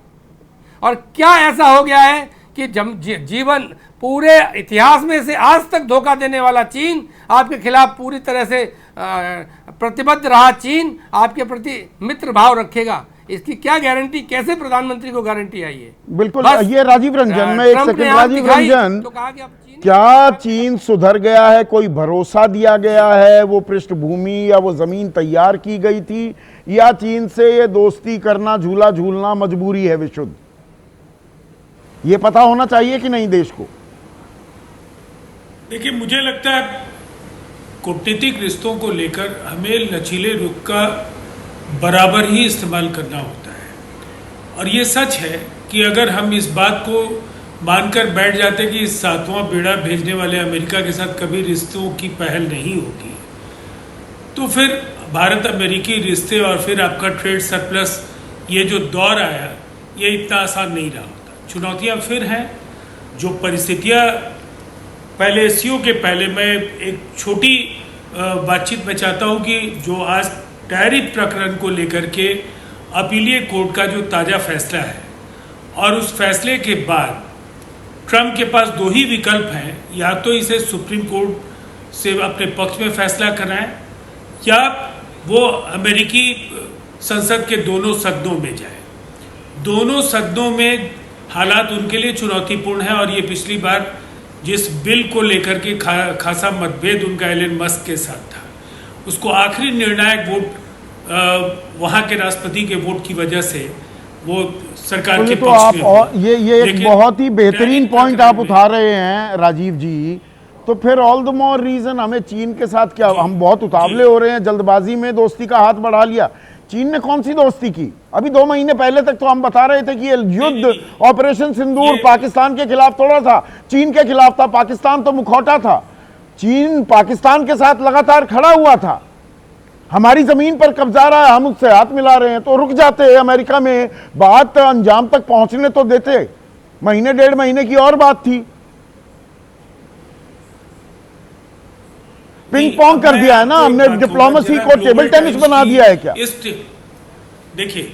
[SPEAKER 6] और क्या ऐसा हो गया है कि जीवन पूरे इतिहास में से आज तक धोखा देने वाला चीन, आपके खिलाफ पूरी तरह से प्रतिबद्ध रहा चीन, आपके प्रति मित्र भाव रखेगा, इसकी क्या गारंटी? कैसे प्रधानमंत्री को गारंटी आई है?
[SPEAKER 2] बिल्कुल। ये राजीव रंजन, मैं एक सेकंड, राजीव रंजन,
[SPEAKER 6] तो कहा कि अब चीन
[SPEAKER 2] क्या चीन सुधर गया है? कोई भरोसा दिया गया है? वो पृष्ठभूमि या वो जमीन तैयार की गई थी, या चीन से ये दोस्ती करना, झूला झूलना मजबूरी है विशुद्ध? ये पता होना चाहिए कि नहीं देश को?
[SPEAKER 7] देखिए, मुझे लगता है कूटनीतिक रिश्तों को लेकर हमें लचीले रुख का बराबर ही इस्तेमाल करना होता है। और ये सच है कि अगर हम इस बात को मानकर बैठ जाते कि इस 7वां बेड़ा भेजने वाले अमेरिका के साथ कभी रिश्तों की पहल नहीं होगी, तो फिर भारत अमेरिकी रिश्ते और फिर आपका ट्रेड सरप्लस, ये जो दौर आया, ये इतना आसान नहीं रहा होता। चुनौतियाँ फिर हैं। जो परिस्थितियाँ पहले एससीओ के पहले, मैं एक छोटी बातचीत में चाहता हूं कि जो आज टैरिफ प्रकरण को लेकर के अपीलीय कोर्ट का जो ताज़ा फैसला है और उस फैसले के बाद ट्रंप के पास दो ही विकल्प हैं, या तो इसे सुप्रीम कोर्ट से अपने पक्ष में फैसला कराएं या वो अमेरिकी संसद के दोनों सदनों में जाए। दोनों सदनों में हालात उनके लिए चुनौतीपूर्ण है और ये पिछली बार जिस बिल को लेकर के खासा मतभेद उनका एलन मस्क के साथ था, उसको आखिरी निर्णायक वोट वहाँ के राष्ट्रपति के वोट की वजह से वो सरकार के
[SPEAKER 2] तो
[SPEAKER 7] पक्ष
[SPEAKER 2] आप
[SPEAKER 7] में
[SPEAKER 2] और
[SPEAKER 7] हुआ।
[SPEAKER 2] ये एक बहुत ही बेहतरीन पॉइंट आप उठा रहे हैं राजीव जी। तो फिर ऑल द मोर रीजन हमें चीन के साथ क्या, हम बहुत उतावले हो रहे हैं, जल्दबाजी में दोस्ती का हाथ बढ़ा लिया। चीन ने कौन सी दोस्ती की? अभी 2 महीने पहले तक तो हम बता रहे थे कि ये युद्ध ऑपरेशन सिंदूर पाकिस्तान के खिलाफ थोड़ा था, चीन के खिलाफ था, पाकिस्तान तो मुखौटा था। चीन पाकिस्तान के साथ लगातार खड़ा हुआ था, हमारी जमीन पर कब्जा रहा है, हम उससे हाथ मिला रहे हैं, तो रुक जाते। अमेरिका में बात अंजाम तक पहुंचने तो देते, महीने 1.5 महीने की और बात थी। पिंग पोंग कर दिया है ना हमने, डिप्लोमेसी को टेबल टेनिस बना दिया है क्या?
[SPEAKER 7] देखिए,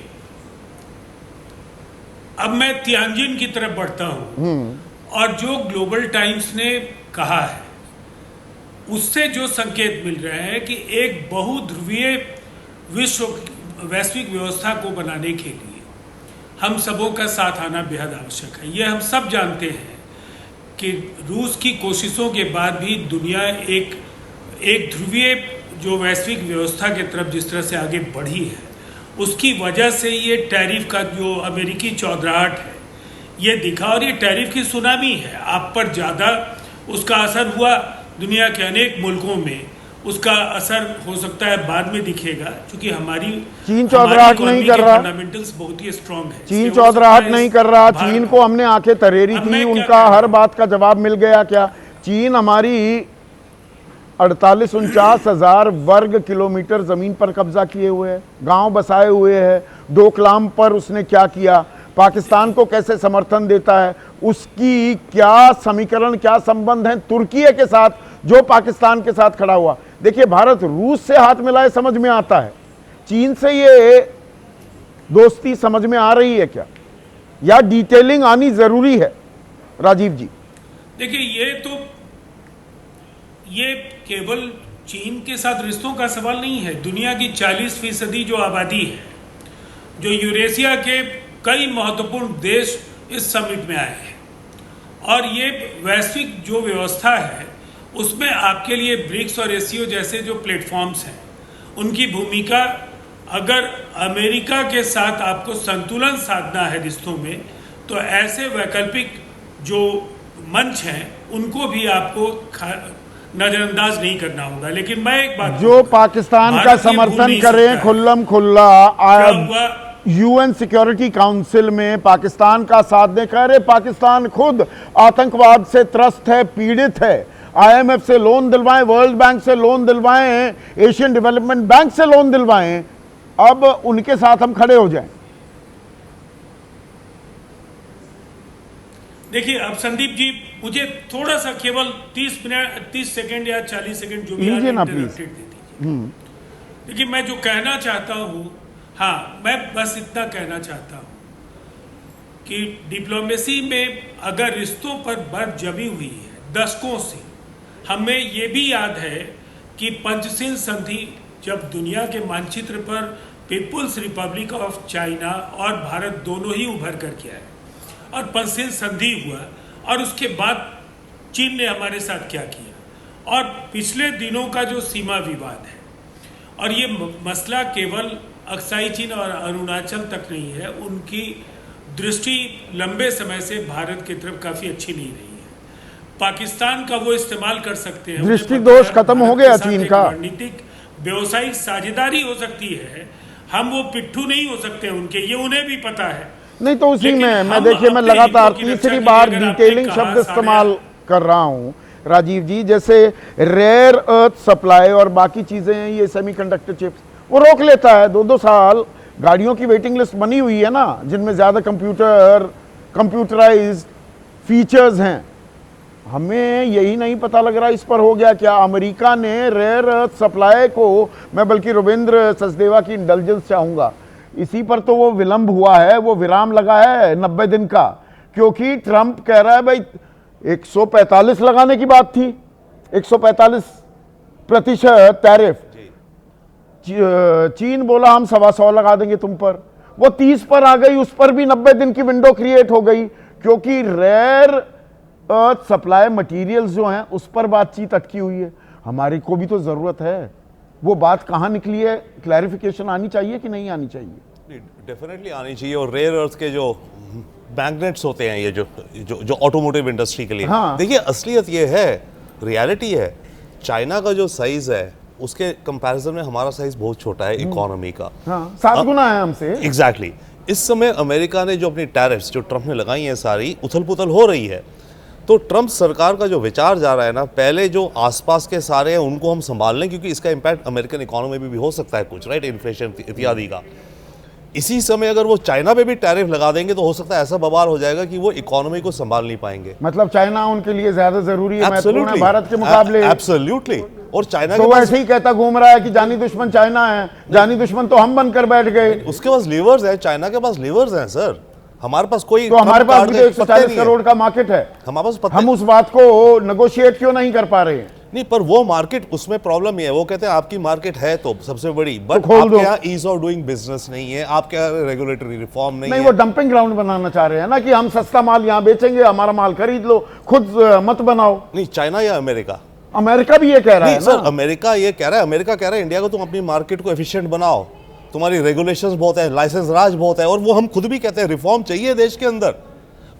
[SPEAKER 7] अब मैं तियानजिन की तरफ बढ़ता हूं और जो ग्लोबल टाइम्स ने कहा है उससे जो संकेत मिल रहे हैं कि एक बहुध्रुवीय वैश्विक व्यवस्था को बनाने के लिए हम सबों का साथ आना बेहद आवश्यक है। यह हम सब जानते हैं कि रूस की कोशिशों के बाद भी दुनिया एक ध्रुवीय जो वैश्विक व्यवस्था के तरफ जिस तरह से आगे बढ़ी है, उसकी वजह से ये टैरिफ का जो अमेरिकी चौधराहट है ये दिखा, और ये टैरिफ की सुनामी है। आप पर ज़्यादा उसका असर हुआ, दुनिया के अनेक मुल्कों में उसका असर हो सकता है बाद में दिखेगा, क्योंकि हमारी
[SPEAKER 2] चीन चौधराहट नहीं कर रहा,
[SPEAKER 7] फंडामेंटल्स बहुत ही स्ट्रांग है।
[SPEAKER 2] चीन चौधराहट नहीं कर रहा। चीन को हमने आंखें तरेरी थी, उनका हर बात का जवाब मिल गया क्या? चीन हमारी 48-49 हजार वर्ग किलोमीटर जमीन पर कब्जा किए हुए है, गांव बसाए हुए है। डोकलाम पर उसने क्या किया, पाकिस्तान को कैसे समर्थन देता है, उसकी क्या समीकरण, क्या संबंध है तुर्की के साथ जो पाकिस्तान के साथ खड़ा हुआ। देखिए, भारत रूस से हाथ मिलाए समझ में आता है, चीन से ये दोस्ती समझ में आ रही है क्या, या डिटेलिंग आनी जरूरी है राजीव जी?
[SPEAKER 7] देखिए, ये केवल चीन के साथ रिश्तों का सवाल नहीं है। दुनिया की 40% जो आबादी है, जो यूरेशिया के कई महत्वपूर्ण देश इस समिट में आए हैं, और ये वैश्विक जो व्यवस्था है उसमें आपके लिए ब्रिक्स और एससीओ जैसे जो प्लेटफॉर्म्स हैं उनकी भूमिका, अगर अमेरिका के साथ आपको संतुलन साधना है रिश्तों में, तो ऐसे वैकल्पिक जो मंच हैं उनको भी आपको नजरअंदाज नहीं करना होगा। लेकिन मैं एक बात,
[SPEAKER 2] जो पाकिस्तान का समर्थन करें खुल्लम खुल्ला, यूएन सिक्योरिटी काउंसिल में पाकिस्तान का साथ दे, कह रहे पाकिस्तान खुद आतंकवाद से त्रस्त है, पीड़ित है, आईएमएफ से लोन दिलवाएं, वर्ल्ड बैंक से लोन दिलवाएं, एशियन डेवलपमेंट बैंक से लोन दिलवाएं, अब उनके साथ हम खड़े हो जाएं।
[SPEAKER 7] देखिए, अब संदीप जी मुझे थोड़ा सा केवल 30 सेकंड या 40 सेकंड जो भी
[SPEAKER 2] ना
[SPEAKER 7] देखिए, मैं जो कहना चाहता हूँ, हाँ, मैं बस इतना कहना चाहता हूँ कि डिप्लोमेसी में अगर रिश्तों पर बर्फ जमी हुई है दशकों से, हमें ये भी याद है कि पंचशील संधि जब दुनिया के मानचित्र पर पीपुल्स रिपब्लिक ऑफ चाइना और भारत दोनों ही उभर कर के आए, और पंचशील संधि हुआ, और उसके बाद चीन ने हमारे साथ क्या किया, और पिछले दिनों का जो सीमा विवाद है, और ये मसला केवल अक्साई चीन और अरुणाचल तक नहीं है, उनकी दृष्टि लंबे समय से भारत की तरफ काफ़ी अच्छी नहीं रही है। पाकिस्तान का वो इस्तेमाल कर सकते हैं,
[SPEAKER 2] दृष्टि दोष खत्म हो गया चीन का,
[SPEAKER 7] रणनीतिक व्यवसायिक साझेदारी हो सकती है, हम वो पिट्ठू नहीं हो सकते उनके, ये उन्हें भी पता है।
[SPEAKER 2] नहीं तो उसी में मैं, देखिए, मैं लगातार तीसरी बार डिटेलिंग शब्द इस्तेमाल कर रहा हूं राजीव जी, जैसे रेयर अर्थ सप्लाई और बाकी चीजें हैं, ये सेमीकंडक्टर चिप्स, वो रोक लेता है 2-2 साल। गाड़ियों की वेटिंग लिस्ट बनी हुई है ना, जिनमें ज्यादा कंप्यूटराइज्ड फीचर्स हैं, हमें यही नहीं पता लग रहा इस पर हो गया क्या। अमेरिका ने रेयर अर्थ सप्लाई को, मैं बल्कि रुपेंद्र सचदेवा की इंटेलिजेंस चाहूंगा, इसी पर तो वो विलंब हुआ है, वो विराम लगा है 90 दिन का, क्योंकि ट्रंप कह रहा है भाई 145 लगाने की बात थी, 145% टैरिफ। चीन बोला हम 125 लगा देंगे तुम पर, वो 30 पर आ गई, उस पर भी 90 दिन की विंडो क्रिएट हो गई, क्योंकि रेयर अर्थ सप्लाई मटेरियल्स जो हैं उस पर बातचीत अटकी हुई है। हमारी को भी तो जरूरत है, वो बात कहां निकली है, क्लैरिफिकेशन आनी चाहिए कि नहीं आनी चाहिए?
[SPEAKER 8] डेफिनेटली आनी चाहिए। और रेयर अर्थ के जो मैग्नेट्स होते हैं, ये जो ऑटोमोटिव इंडस्ट्री के लिए,
[SPEAKER 2] हाँ।
[SPEAKER 8] देखिए असलियत ये है, रियलिटी है, चाइना का जो साइज है उसके कंपैरिजन में हमारा साइज बहुत छोटा है इकोनॉमी का।
[SPEAKER 2] हाँ, 7 गुना है हमसे।
[SPEAKER 8] एग्जैक्टली। इस समय अमेरिका ने जो अपनी टैरिफ्स जो ट्रंप ने लगाई हैं, सारी उथल पुथल हो रही है। तो ट्रंप सरकार का जो विचार जा रहा है ना, पहले जो आसपास के सारे हैं उनको हम संभाल लें, क्योंकि इसका इम्पैक्ट अमेरिकन इकोनॉमी में भी हो सकता है कुछ, राइट, इन्फ्लेशन इत्यादि का। इसी समय अगर वो चाइना पे भी टैरिफ लगा देंगे तो हो सकता है ऐसा बवाल हो जाएगा कि वो इकोनॉमी को संभाल नहीं पाएंगे।
[SPEAKER 2] मतलब चाइना उनके लिए ज्यादा जरूरी है, महत्वपूर्ण है भारत के मुकाबले।
[SPEAKER 8] एब्सोल्युटली। और चाइना
[SPEAKER 2] तो ऐसे ही कहता घूम रहा है कि जानी दुश्मन चाइना है, जानी दुश्मन तो हम बनकर बैठ गए।
[SPEAKER 8] उसके पास लीवर्स है, चाइना के पास लीवर्स हैं सर, हमारे पास कोई,
[SPEAKER 2] तो हमारे पास भी 140 करोड़ का मार्केट है,
[SPEAKER 8] हमारे पास
[SPEAKER 2] हम उस बात को नेगोशिएट क्यों नहीं कर पा रहे हैं?
[SPEAKER 8] नहीं, पर वो मार्केट, उसमें प्रॉब्लम ये है, वो कहते हैं आपकी मार्केट है तो सबसे बड़ी, बट
[SPEAKER 2] खोल
[SPEAKER 8] आपके
[SPEAKER 2] दो।
[SPEAKER 8] यहाँ ईज ऑफ डूइंग बिजनेस नहीं है, आपके यहाँ रेगुलेटरी रिफॉर्म नहीं
[SPEAKER 2] नहीं,
[SPEAKER 8] है।
[SPEAKER 2] वो डंपिंग ग्राउंड बनाना चाह रहे हैं ना, कि हम सस्ता माल यहाँ बेचेंगे, हमारा माल खरीद लो, खुद मत बनाओ।
[SPEAKER 8] नहीं, चाइना या अमेरिका?
[SPEAKER 2] अमेरिका भी ये कह रहा है
[SPEAKER 8] नहीं सर,
[SPEAKER 2] ना।
[SPEAKER 8] अमेरिका ये कह रहा है, अमेरिका कह रहा है इंडिया को तुम अपनी मार्केट को एफिशिएंट बनाओ, तुम्हारी रेगुलेशंस बहुत है, लाइसेंस राज बहुत है, और वो हम खुद भी कहते हैं रिफॉर्म चाहिए देश के अंदर।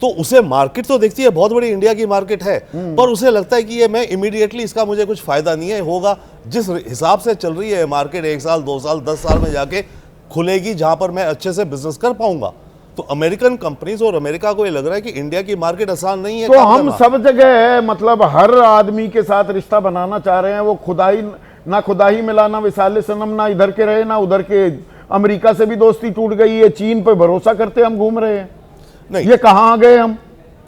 [SPEAKER 8] तो उसे मार्केट तो दिखती है बहुत बड़ी, इंडिया की मार्केट है, पर उसे लगता है कि ये मैं इमीडिएटली इसका मुझे कुछ फायदा नहीं है होगा। जिस हिसाब से चल रही है मार्केट, 1 साल 2 साल 10 साल में जाके खुलेगी जहां पर मैं अच्छे से बिजनेस कर पाऊंगा। तो अमेरिकन कंपनीज और अमेरिका को ये लग रहा है कि इंडिया की मार्केट आसान नहीं है।
[SPEAKER 2] तो हम सब जगह मतलब हर आदमी के साथ रिश्ता बनाना चाह रहे हैं, वो खुदाई ना खुदाई मिला, ना विसाले सनम, ना इधर के रहे ना उधर के। अमेरिका से भी दोस्ती टूट गई है, चीन पे भरोसा करते हम घूम रहे हैं।
[SPEAKER 8] नहीं,
[SPEAKER 2] ये कहाँ आ गए हम?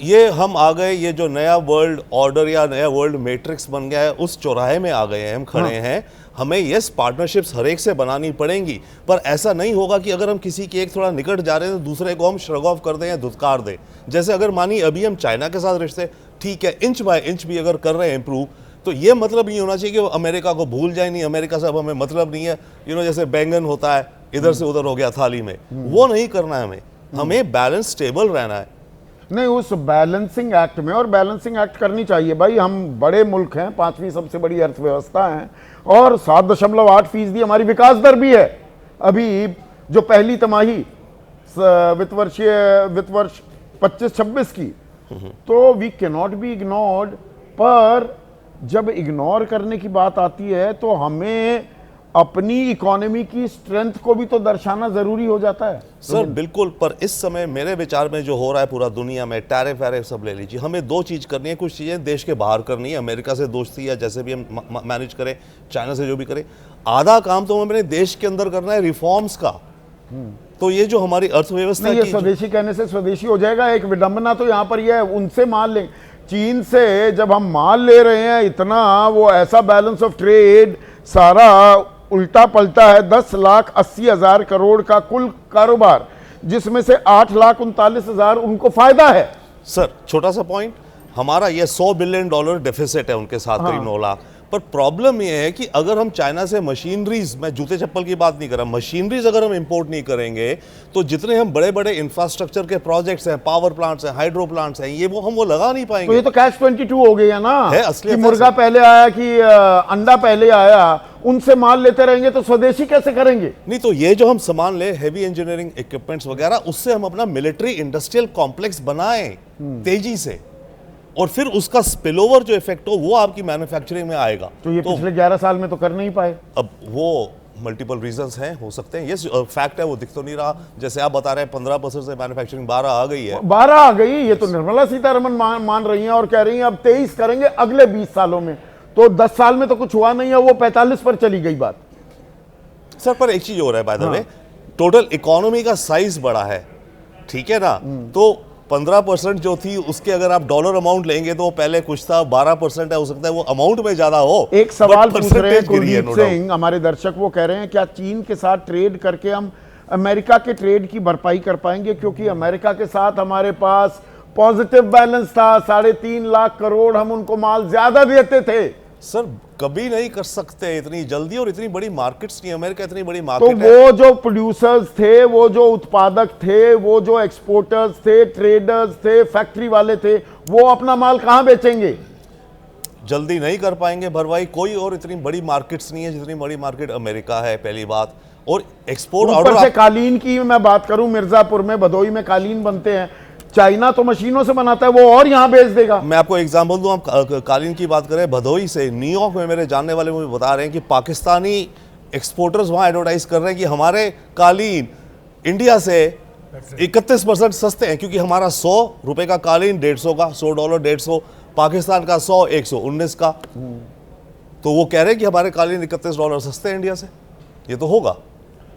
[SPEAKER 8] ये हम आ गए, ये जो नया वर्ल्ड ऑर्डर या नया वर्ल्ड मैट्रिक्स बन गया है उस चौराहे में आ गए हैं हम, खड़े हैं। हमें यस पार्टनरशिप्स हर एक से बनानी पड़ेंगी, पर ऐसा नहीं होगा कि अगर हम किसी के एक थोड़ा निकट जा रहे हैं तो दूसरे को हम श्रग ऑफ कर दें या धुतकार दें। जैसे अगर मानिए अभी हम चाइना के साथ रिश्ते ठीक है, इंच बाय इंच भी अगर कर रहे हैं इंप्रूव, तो ये मतलब नहीं होना चाहिए कि वो अमेरिका को भूल जाए, नहीं अमेरिका से अब हमें मतलब नहीं है, जैसे बैंगन होता है इधर से उधर हो गया थाली में, वो नहीं करना है हमें बैलेंस स्टेबल रहना है।
[SPEAKER 2] नहीं, उस बैलेंसिंग एक्ट में, और बैलेंसिंग एक्ट करनी चाहिए भाई, हम बड़े मुल्क हैं, 5वीं सबसे बड़ी अर्थव्यवस्था है, और 7.8% हमारी विकास दर भी है। अभी जो पहली तिमाही वित्त वर्ष 25-26 की, तो we can not be ignored. पर जब इग्नोर करने की बात आती है तो हमें अपनी इकोनॉमी की स्ट्रेंथ को भी तो दर्शाना जरूरी हो जाता है
[SPEAKER 8] सर। बिल्कुल, पर इस समय मेरे विचार में जो हो रहा है पूरा दुनिया में, टैरिफ वैरिफ सब ले लीजिए, हमें 2 चीज करनी है। कुछ चीजें देश के बाहर करनी है, अमेरिका से दोस्ती या जैसे भी हम मैनेज करें, चाइना से जो भी करें। आधा काम तो हमें अपने देश के अंदर करना है रिफॉर्म्स का। तो ये जो हमारी अर्थव्यवस्था
[SPEAKER 2] नहीं, ये स्वदेशी कहने से स्वदेशी हो जाएगा। एक विडंबना तो यहाँ पर यह है, उनसे माल लें, चीन से जब हम माल ले रहे हैं इतना, वो ऐसा बैलेंस ऑफ ट्रेड सारा उल्टा पलटा है। 10,80,000 करोड़ का कुल कारोबार, जिसमें से 8,39,000 उनको फायदा है।
[SPEAKER 8] सर छोटा सा पॉइंट, हमारा ये $100 बिलियन डेफिसिट है उनके साथ, करीब 9 लाख। पर प्रॉब्लम ये है कि अगर हम चाइना से मशीनरीज, मैं जूते चप्पल की बात नहीं कर रहा, मशीनरीज अगर हम इंपोर्ट नहीं करेंगे तो जितने हम बड़े बड़े इंफ्रास्ट्रक्चर के प्रोजेक्ट्स हैं, पावर प्लांट्स हैं, हाइड्रो प्लांट्स हैं, ये वो लगा नहीं पाएंगे।
[SPEAKER 2] तो ये तो कैच 22 हो गया ना,
[SPEAKER 8] है असली
[SPEAKER 2] कि मुर्गा पहले आया कि अंडा पहले आया। उनसे माल लेते रहेंगे तो स्वदेशी कैसे करेंगे?
[SPEAKER 8] नहीं, तो ये जो हम सामान ले, हेवी इंजीनियरिंग इक्विपमेंट्स वगैरह, उससे हम अपना मिलिट्री इंडस्ट्रियल कॉम्प्लेक्स बनाएं तेजी से, और फिर उसका स्पिलओवर जो इफेक्ट हो वो आपकी मैन्युफैक्चरिंग में आएगा।
[SPEAKER 2] तो ये पिछले 11 साल में तो कर नहीं पाए।
[SPEAKER 8] अब वो मल्टीपल रीजंस हैं, हो सकते हैं, ये फैक्ट है, वो दिख तो नहीं रहा। जैसे आप बता रहे हैं 15% से मैन्युफैक्चरिंग 12 आ गई है।
[SPEAKER 2] 12 आ गई, ये तो निर्मला सीतारमण मान रही हैं और कह रही हैं अब 23 करेंगे अगले 20 सालों में। तो 10 साल में तो कुछ हुआ नहीं है, वो 45 पर चली गई बात।
[SPEAKER 8] सर पर एक चीज हो रहा है by the way, total economy का साइज बड़ा है, ठीक है ना, तो 15% जो थी उसके अगर आप डॉलर अमाउंट लेंगे तो वो पहले कुछ था, 12% है, हो सकता है वो अमाउंट में ज्यादा हो।
[SPEAKER 2] एक सवाल पूछ रहे हैं
[SPEAKER 8] percentage गिरी है,
[SPEAKER 2] कुलदीप
[SPEAKER 8] no doubt।
[SPEAKER 2] सिंह, हमारे दर्शक वो कह रहे हैं क्या चीन के साथ ट्रेड करके हम अमेरिका के ट्रेड की भरपाई कर पाएंगे, क्योंकि अमेरिका के साथ हमारे पास पॉजिटिव बैलेंस था, 3.5 लाख करोड़, हम उनको माल ज्यादा देते थे।
[SPEAKER 8] सर कभी नहीं कर सकते इतनी जल्दी, और इतनी बड़ी मार्केट्स नहीं, अमेरिका इतनी बड़ी
[SPEAKER 2] तो
[SPEAKER 8] मार्केट है।
[SPEAKER 2] वो जो प्रोड्यूसर्स थे, वो जो उत्पादक थे, वो जो एक्सपोर्टर्स थे, ट्रेडर्स थे, फैक्ट्री वाले थे, वो अपना माल कहां बेचेंगे?
[SPEAKER 8] जल्दी नहीं कर पाएंगे भरवाई, कोई और इतनी बड़ी मार्केट्स नहीं है जितनी बड़ी मार्केट अमेरिका है, पहली बात। और एक्सपोर्ट
[SPEAKER 2] ऊपर से
[SPEAKER 8] ऑर्डर
[SPEAKER 2] कालीन की मैं बात करूं, मिर्जापुर में भदोई में कालीन बनते हैं, चाइना तो मशीनों से बनाता है, वो और यहां बेच देगा।
[SPEAKER 8] मैं आपको एग्जांपल दूं, आप कालीन की बात करें, भदोई से न्यूयॉर्क में मेरे जानने वाले मुझे बता रहे हैं कि पाकिस्तानी एक्सपोर्टर्स वहां एडवर्टाइज कर रहे हैं कि हमारे कालीन इंडिया से 31% सस्ते हैं, क्योंकि हमारा 100 रुपए का कालीन $150 का, $100 150, पाकिस्तान का 100 119 का। तो वो कह रहे हैं कि हमारे कालीन $31 सस्ते हैं इंडिया से। ये तो होगा।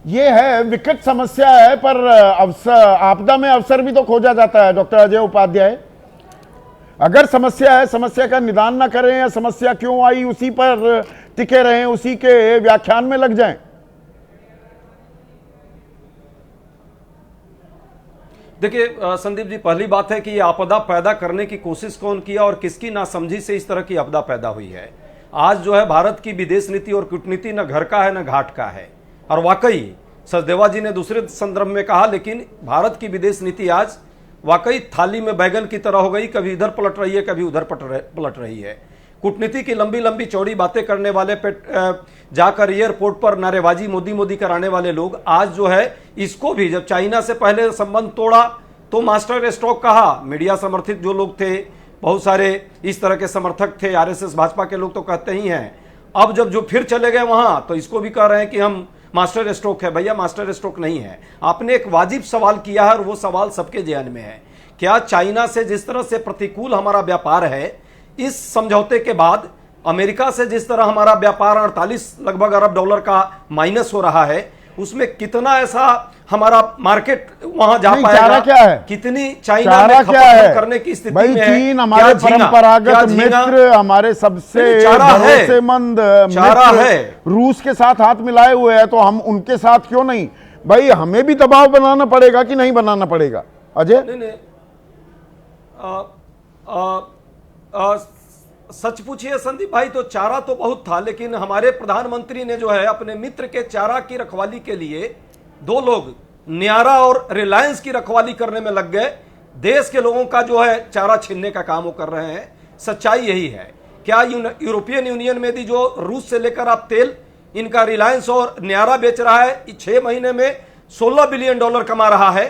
[SPEAKER 2] ये है विकट समस्या है, पर अवसर, आपदा में अवसर भी तो खोजा जाता है डॉक्टर अजय उपाध्याय। अगर समस्या है, समस्या का निदान ना करें, या समस्या क्यों आई उसी पर टिके रहें, उसी के व्याख्यान में लग जाएं।
[SPEAKER 9] देखिए संदीप जी, पहली बात है कि ये आपदा पैदा करने की कोशिश कौन किया और किसकी नासमझी से इस तरह की आपदा पैदा हुई है। आज जो है भारत की विदेश नीति और कूटनीति न घर का है न घाट का है, और वाकई सचदेवा जी ने दूसरे संदर्भ में कहा, लेकिन भारत की विदेश नीति आज वाकई थाली में बैगन की तरह हो गई, कभी इधर पलट रही है, कभी उधर पलट रही है। कूटनीति की लंबी लंबी चौड़ी बातें करने वाले पे जाकर एयरपोर्ट पर नारेबाजी मोदी मोदी कराने वाले लोग आज जो है इसको भी, जब चाइना से पहले संबंध तोड़ा तो मास्टर स्ट्रोक कहा, मीडिया समर्थित जो लोग थे, बहुत सारे इस तरह के समर्थक थे, आरएसएस भाजपा के लोग तो कहते ही हैं। अब जब जो फिर चले गए वहां तो इसको भी कह रहे हैं कि हम मास्टर स्ट्रोक है। भैया मास्टर स्ट्रोक नहीं है। आपने एक वाजिब सवाल किया है और वो सवाल सबके ज़हन में है, क्या चाइना से जिस तरह से प्रतिकूल हमारा व्यापार है, इस समझौते के बाद अमेरिका से जिस तरह हमारा व्यापार 48 लगभग अरब डॉलर का माइनस हो रहा है, उसमें कितना ऐसा हमारा मार्केट वहां जा पाएगा,
[SPEAKER 2] क्या है?
[SPEAKER 9] कितनी चाइना में खपत करने की स्थिति
[SPEAKER 2] भाई
[SPEAKER 9] में है?
[SPEAKER 2] चीन हमारे परंपरागत मित्र, हमारे सबसे भरोसेमंद मित्र रूस के साथ हाथ मिलाए हुए हैं, तो हम उनके साथ क्यों नहीं? भाई हमें भी दबाव बनाना पड़ेगा कि नहीं बनाना पड़ेगा? अजय
[SPEAKER 9] नहीं सच पूछिए संदीप भाई, तो चारा तो बहुत था, लेकिन हमारे प्रधानमंत्री ने जो है अपने मित्र के चारा की रखवाली के लिए 2 लोग न्यारा और रिलायंस की रखवाली करने में लग गए। देश के लोगों का जो है चारा छीनने का काम वो कर रहे हैं। सच्चाई यही है। क्या यूरोपियन यूनियन में भी जो रूस से लेकर आप तेल इनका रिलायंस और न्यारा बेच रहा है, 6 महीने में $16 बिलियन कमा रहा है,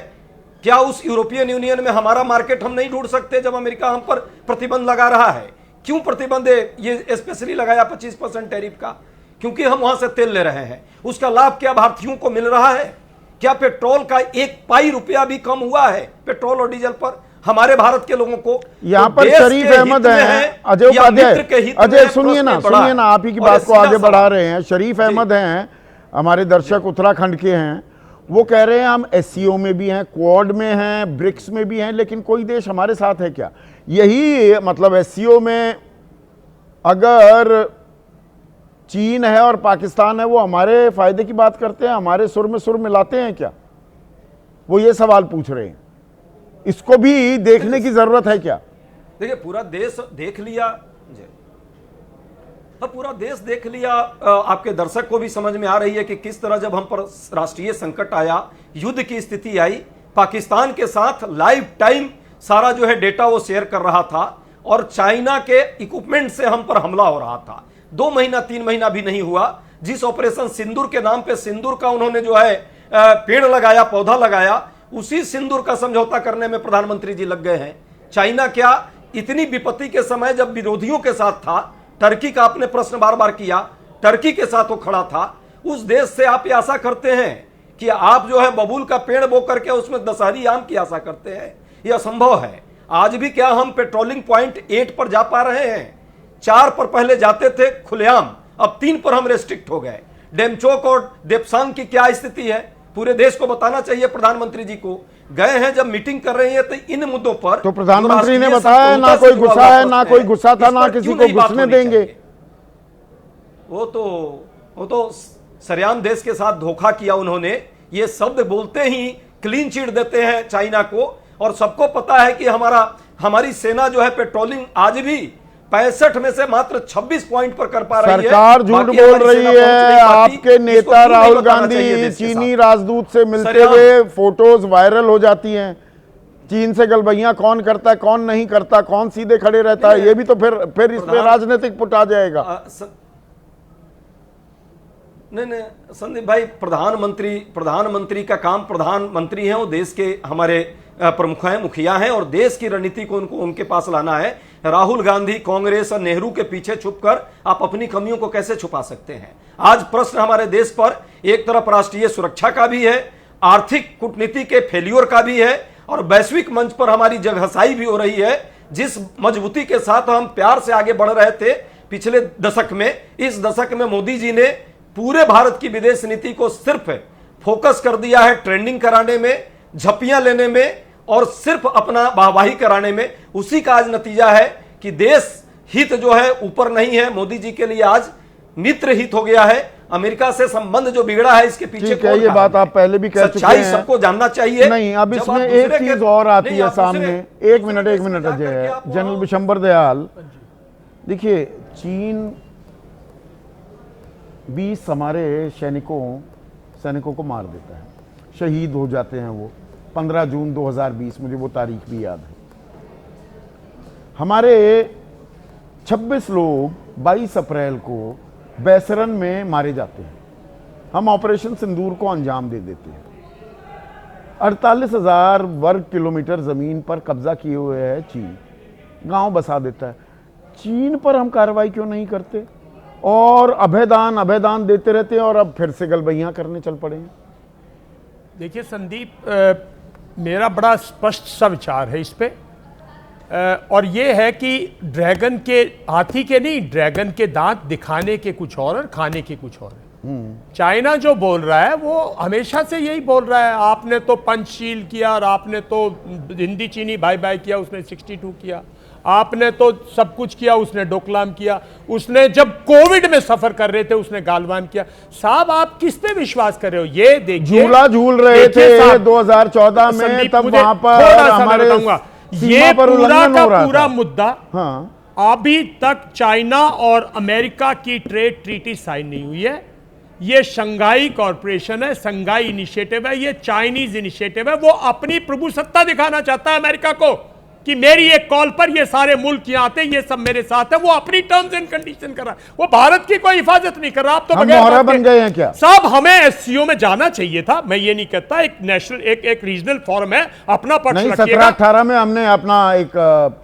[SPEAKER 9] क्या उस यूरोपियन यूनियन में हमारा मार्केट हम नहीं ढूंढ सकते जब अमेरिका हम पर प्रतिबंध लगा रहा है? क्यों प्रतिबंध ये स्पेशली लगाया 25% टैरिफ का? क्योंकि हम वहां से तेल ले रहे हैं। उसका लाभ क्या भारतीयों को मिल रहा है? क्या पेट्रोल का 1 पाई रुपया भी कम हुआ है पेट्रोल और डीजल पर हमारे भारत के लोगों को?
[SPEAKER 2] यहाँ पर शरीफ अहमद हैं, अजय उपाध्याय, अजय सुनिए ना, आप ही की बात को आगे बढ़ा रहे हैं। शरीफ अहमद हैं, हमारे दर्शक उत्तराखंड के हैं, वो कह रहे हैं हम एससीओ में भी हैं, क्वाड में हैं, ब्रिक्स में भी हैं, लेकिन कोई देश हमारे साथ है क्या? यही मतलब एससीओ में अगर चीन है और पाकिस्तान है, वो हमारे फायदे की बात करते हैं, हमारे सुर में सुर मिलाते हैं क्या? वो ये सवाल पूछ रहे हैं। इसको भी देखने की जरूरत है क्या?
[SPEAKER 9] देखिए पूरा देश देख लिया, पूरा देश देख लिया। आपके दर्शक को भी समझ में आ रही है कि किस तरह जब हम पर राष्ट्रीय संकट आया, युद्ध की स्थिति आई, पाकिस्तान के साथ लाइव टाइम सारा जो है डेटा वो शेयर कर रहा था, और चाइना के इक्विपमेंट से हम पर हमला हो रहा था। 2 महीना 3 महीना भी नहीं हुआ, जिस ऑपरेशन सिंदूर के नाम पे सिंदूर का उन्होंने जो है पेड़ लगाया, पौधा लगाया, उसी सिंदूर का समझौता करने में प्रधानमंत्री जी लग गए हैं। चाइना क्या इतनी विपत्ति के समय जब विरोधियों के साथ था, टर्की का आपने प्रश्न बार बार किया, टर्की के साथ वो खड़ा था, उस देश से आप ये आशा करते हैं कि आप जो है बबूल का पेड़ बो करके उसमें दशहरी आम की आशा करते हैं? यह असंभव है। आज भी क्या हम पेट्रोलिंग पॉइंट 8 पर जा पा रहे हैं? 4 पर पहले जाते थे खुलेआम, अब 3 पर हम रेस्ट्रिक्ट हो गए। डेमचोक और देपसांग की क्या स्थिति है? पूरे देश को बताना चाहिए प्रधानमंत्री जी को गए हैं जब मीटिंग कर रहे हैं तो इन मुद्दों पर
[SPEAKER 2] तो प्रधानमंत्री ने
[SPEAKER 9] जो
[SPEAKER 2] बताया
[SPEAKER 9] राष्ट्रीय
[SPEAKER 2] ना कोई
[SPEAKER 9] संप्रभुता
[SPEAKER 2] गुस्सा
[SPEAKER 9] से
[SPEAKER 2] है,
[SPEAKER 9] जुड़ा
[SPEAKER 2] ना
[SPEAKER 9] हुआ
[SPEAKER 2] कोई
[SPEAKER 9] प्रश्न
[SPEAKER 2] गुस्सा
[SPEAKER 9] है,
[SPEAKER 2] था,
[SPEAKER 9] इस
[SPEAKER 2] ना
[SPEAKER 9] पर
[SPEAKER 2] किसी
[SPEAKER 9] क्यों
[SPEAKER 2] को
[SPEAKER 9] नहीं बात
[SPEAKER 2] घुसने
[SPEAKER 9] होनी
[SPEAKER 2] देंगे।
[SPEAKER 9] चाहिए? वो तो सरेआम देश के साथ धोखा किया उन्होंने। ये शब्द बोलते ही क्लीन चिट देते हैं चाइना को, और सबको पता है कि हमारी सेना जो है पेट्रोलिंग आज भी 65 में से मात्र 26 पॉइंट पर कर पा रही है।
[SPEAKER 2] सरकार झूठ
[SPEAKER 9] बाकी
[SPEAKER 2] बोल
[SPEAKER 9] हमारी
[SPEAKER 2] रही
[SPEAKER 9] सेना पहुंच
[SPEAKER 2] है।
[SPEAKER 9] नहीं पाती।
[SPEAKER 2] आपके
[SPEAKER 9] इसको
[SPEAKER 2] नेता
[SPEAKER 9] क्यों नहीं
[SPEAKER 2] राहुल
[SPEAKER 9] बताना चाहिए
[SPEAKER 2] गांधी
[SPEAKER 9] देश के
[SPEAKER 2] चीनी
[SPEAKER 9] साथ?
[SPEAKER 2] राजदूत से मिलते
[SPEAKER 9] सरेआम।
[SPEAKER 2] हुए फोटोज वायरल हो जाती हैं। चीन से गलबैयां कौन करता है, कौन नहीं करता, कौन सीधे खड़े रहता है, ये भी तो फिर इस पे राजनीतिक पुट आ जाएगा।
[SPEAKER 9] नहीं संदीप भाई, प्रधानमंत्री का काम, प्रधानमंत्री हैं वो देश के हमारे प्रमुख हैं, मुखिया हैं, और देश की रणनीति को उनके पास लाना है। राहुल गांधी, कांग्रेस और नेहरू के पीछे छुपकर आप अपनी कमियों को कैसे छुपा सकते हैं? आज प्रश्न हमारे देश पर एक तरफ राष्ट्रीय सुरक्षा का भी है, आर्थिक कूटनीति के फेल्योर का भी है, और वैश्विक मंच पर हमारी जगहसाई भी हो रही है। जिस मजबूती के साथ हम प्यार से आगे बढ़ रहे थे पिछले दशक में, इस दशक में मोदी जी ने पूरे भारत की विदेश नीति को सिर्फ फोकस कर दिया है ट्रेंडिंग कराने में, झप्पियां लेने में, और सिर्फ अपना वाहवाही कराने में। उसी का आज नतीजा है कि देश हित जो है ऊपर नहीं है, मोदी जी के लिए आज मित्र हित हो गया है। अमेरिका से संबंध जो बिगड़ा है, इसके पीछे
[SPEAKER 2] ठीक है, ये बात आप पहले भी कह चुके हैं,
[SPEAKER 9] सबको जानना चाहिए।
[SPEAKER 2] नहीं, अब इसमें एक चीज और आती है सामने। एक मिनट अजय, जनरल विशंबर दयाल, देखिए चीन 20 हमारे सैनिकों को मार देता है, शहीद हो जाते हैं वो। 15 जून 2020, मुझे वो तारीख भी याद है। हमारे 26 लोग 22 अप्रैल को बैसरन में मारे जाते हैं। हम ऑपरेशन सिंदूर को अंजाम दे देते हैं। 48,000 वर्ग किलोमीटर जमीन पर कब्जा किए हुए है चीन, गांव बसा देता है। चीन पर हम कार्रवाई क्यों नहीं करते और अभयदान देते रहते हैं, और अब फिर से गलबैयां करने चल पड़े हैं?
[SPEAKER 10] देखिए संदीप, मेरा बड़ा स्पष्ट सा विचार है इस पे, और ये है कि हाथी के नहीं, ड्रैगन के दांत दिखाने के कुछ और खाने के कुछ और है। चाइना जो बोल रहा है वो हमेशा से यही बोल रहा है, आपने तो पंचशील किया, और आपने तो हिंदी चीनी बाय बाय किया, उसने 62 किया, आपने तो सब कुछ किया, उसने डोकलाम किया, उसने जब कोविड में सफर कर रहे थे उसने गालवान किया। साहब आप किस पे विश्वास कर रहे हो? ये देखिए,
[SPEAKER 2] झूला झूल रहे थे 2014 में, तब वहां पर हमारे
[SPEAKER 10] ये पूरा का पूरा मुद्दा, अभी तक चाइना और अमेरिका की ट्रेड ट्रीटी साइन नहीं हुई है। ये शंघाई कॉरपोरेशन है, शंघाई इनिशिएटिव है, ये चाइनीज इनिशिएटिव है। वो अपनी प्रभुसत्ता दिखाना चाहता है अमेरिका को कि मेरी एक कॉल पर ये सारे मुल्क यहाँ आते हैं, ये सब मेरे साथ है। वो अपनी टर्म्स एंड कंडीशन कर रहा है, वो भारत की कोई हिफाजत नहीं कर रहा। आप तो
[SPEAKER 2] मोहरा बन गए हैं क्या
[SPEAKER 10] साहब? हमें एससीओ में जाना चाहिए था, मैं ये नहीं कहता। एक नेशनल एक रीजनल फोरम है, अपना पक्ष
[SPEAKER 2] नहीं,
[SPEAKER 10] रखिएगा।
[SPEAKER 2] 17-18 में हमने अपना एक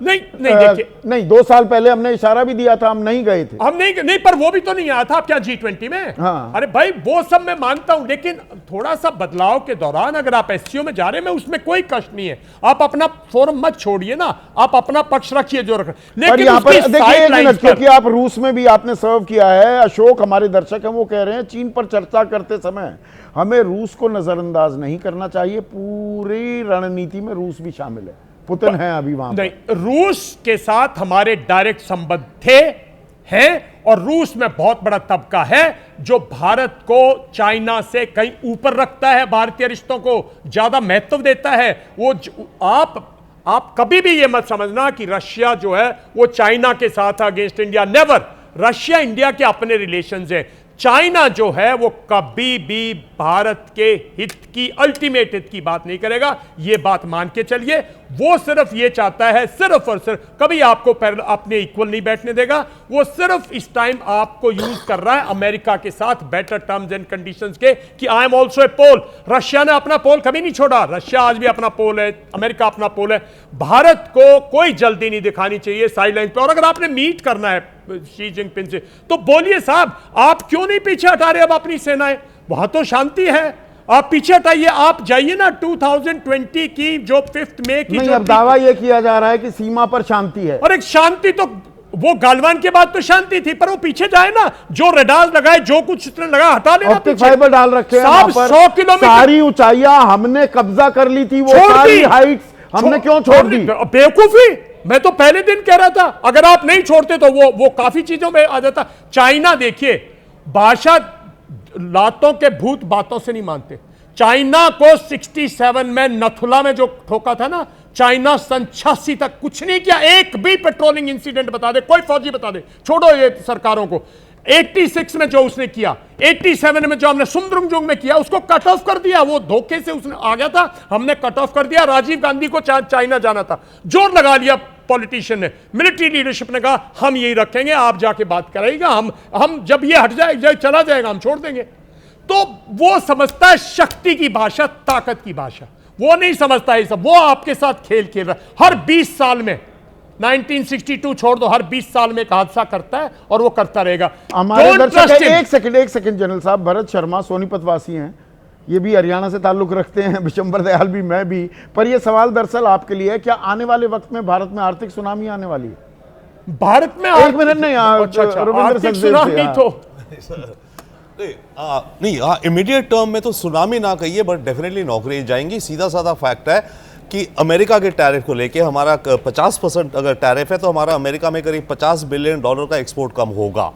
[SPEAKER 10] नहीं देखिए,
[SPEAKER 2] नहीं 2 साल पहले हमने इशारा भी दिया था, हम नहीं गए थे।
[SPEAKER 10] हम नहीं, पर वो भी तो नहीं आया था। आप क्या G20 में?
[SPEAKER 2] हाँ।
[SPEAKER 10] अरे भाई वो सब मैं मानता हूं, लेकिन थोड़ा सा बदलाव के दौरान अगर आप एससीओ में जा रहे हैं, उसमें कोई कष्ट नहीं है। आप अपना फोरम मत छोड़िए ना, आप अपना पक्ष रखिए जो रख।
[SPEAKER 2] लेकिन यहाँ पर देखिए एक मिनट, क्योंकि आप रूस में भी आपने सर्व किया है। अशोक हमारे दर्शक हैं, वो कह रहे हैं चीन पर चर्चा करते समय हमें रूस को नजरअंदाज नहीं करना चाहिए। पूरी रणनीति में रूस भी शामिल है, पुतिन है अभी वहां
[SPEAKER 10] नहीं, रूस के साथ हमारे डायरेक्ट संबंध हैं, और रूस में बहुत बड़ा तबका है जो भारत को चाइना से कहीं ऊपर रखता है, भारतीय रिश्तों को ज्यादा महत्व देता है। वो आप कभी भी ये मत समझना कि रशिया जो है वो चाइना के साथ against India, never. Russia India के अपने रिलेशंस हैं। चाइना जो है वो कभी भी भारत के हित की, अल्टीमेट हित की बात नहीं करेगा, ये बात मान के चलिए। वो सिर्फ ये चाहता है, सिर्फ और सिर्फ, कभी आपको अपने इक्वल नहीं बैठने देगा। वो सिर्फ इस टाइम आपको यूज कर रहा है अमेरिका के साथ बेटर टर्म्स एंड कंडीशंस के, कि I am also a pole. Russia ने अपना पोल कभी नहीं छोड़ा, रशिया आज भी अपना पोल है, अमेरिका अपना पोल है। भारत को कोई जल्दी नहीं दिखानी चाहिए साइडलाइन पे। और अगर आपने मीट करना है शी जिनपिंग से, तो बोलिए साहब, आप क्यों नहीं पीछे हटा रहे अब अपनी सेनाएं? वहां तो शांति है, आप पीछे हटाइए। आप जाइए ना 2020 की जो 5 मई की,
[SPEAKER 2] नहीं, अब दावा यह किया जा रहा है कि सीमा पर शांति है।
[SPEAKER 10] और एक शांति तो वो गालवान के बाद तो शांति थी, पर वो पीछे जाए ना, जो रडार लगाए, जो कुछ उसने लगा, हटा लेना।
[SPEAKER 2] ऑप्टिक फाइबर डाल रखे हैं वहां पर,
[SPEAKER 10] 100 किलोमीटर
[SPEAKER 2] सारी ऊंचाइयां हमने कब्जा कर ली थी, वो सारी हाइट्स हमने क्यों छोड़ दी?
[SPEAKER 10] बेवकूफी। मैं तो पहले दिन कह रहा था, अगर आप नहीं छोड़ते तो वो काफी चीजों में आ जाता। चाइना देखिए, भाषा लातों के भूत बातों से नहीं मानते। चाइना को 67 में नथुला में जो ठोका था ना, चाइना सन 86 तक कुछ नहीं किया। एक भी पेट्रोलिंग इंसिडेंट बता दे, कोई फौजी बता दे, छोड़ो ये सरकारों को। 86 में जो उसने किया, 87 में जो हमने सुमद्रुंगजुंग में किया, उसको कट ऑफ कर दिया। वो धोखे से उसने आ गया था, हमने कट ऑफ कर दिया। राजीव गांधी को चाइना जाना था, जोर लगा लिया पॉलिटिशियन ने, मिलिट्री लीडरशिप ने कहा हम यही रखेंगे, आप जाके बात कराइएगा, हम जब ये हट जाए चला जाएगा हम छोड़ देंगे। तो वो समझता है शक्ति की भाषा, ताकत की भाषा, वो नहीं समझता है सब। वो आपके साथ खेल खेल रहा है। हर 20 साल में, 1962 छोड़ दो, हर 20 साल में एक हादसा करता है और वो करता रहेगा।
[SPEAKER 2] हमारे दर्शक, एक सेकंड जनरल साहब, भरत शर्मा सोनीपत वासी हैं, ये भी हरियाणा से ताल्लुक रखते हैं, विशंबर दयाल भी, मैं भी। पर ये सवाल दरअसल आपके लिए है, क्या आने वाले वक्त में भारत में आर्थिक सुनामी आने वाली है?
[SPEAKER 10] भारत में
[SPEAKER 2] एक मिनट नहीं, रविंद्र
[SPEAKER 10] सुनामी तो
[SPEAKER 8] नहीं, इमीडिएट टर्म में तो सुनामी ना कहिए, बट डेफिनेटली नौकरी जाएंगी। सीधा साधा फैक्ट है कि अमेरिका के टैरिफ को लेके हमारा 50% अगर टैरिफ है तो हमारा अमेरिका में करीब $50 बिलियन का एक्सपोर्ट कम होगा।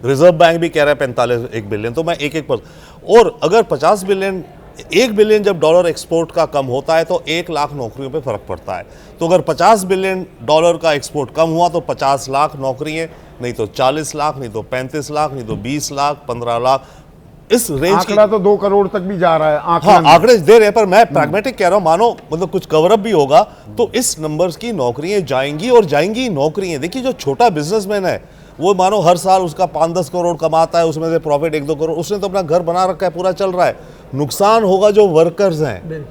[SPEAKER 8] रिजर्व बैंक भी कह रहा है 45 बिलियन, तो मैं एक और अगर 50 बिलियन, 1 बिलियन जब डॉलर एक्सपोर्ट का कम होता है तो 1 लाख नौकरियों पे फर्क पड़ता है। तो अगर $50 बिलियन का एक्सपोर्ट कम हुआ तो 50 लाख नौकरियां, नहीं तो 40 लाख, नहीं तो 35 लाख, नहीं तो 20 लाख, 15 लाख, इस रेंज
[SPEAKER 2] आंकड़ा तो 2 करोड़ तक भी जा रहा है।
[SPEAKER 8] हाँ, आंकड़े दे रहे हैं, पर मैं प्रैग्मेटिक कह रहा हूं, मानो मतलब कुछ कवरअप भी होगा तो इस नंबर्स की नौकरियां जाएंगी और जाएंगी नौकरियां। देखिए, जो छोटा बिजनेसमैन है वो मानो हर साल उसका 5-10 करोड़ कमाता है, उसमें से प्रॉफिट 1-2 करोड़, उसने तो अपना घर बना रखा है, पूरा चल रहा है। नुकसान होगा जो वर्कर्स हैं।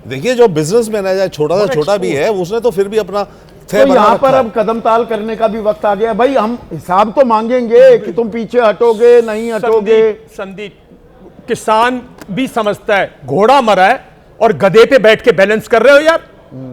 [SPEAKER 8] देखिए, जो बिजनेसमैन है, छोटा सा छोटा भी है, उसने तो फिर भी अपना
[SPEAKER 2] तो यहाँ पर अब कदम ताल करने का भी वक्त आ गया। भाई, हम हिसाब तो मांगेंगे कि तुम पीछे हटोगे नहीं हटोगे।
[SPEAKER 10] संदीप, किसान भी समझता है घोड़ा मरा है और गधे पे बैठ के बैलेंस कर रहे हो यार।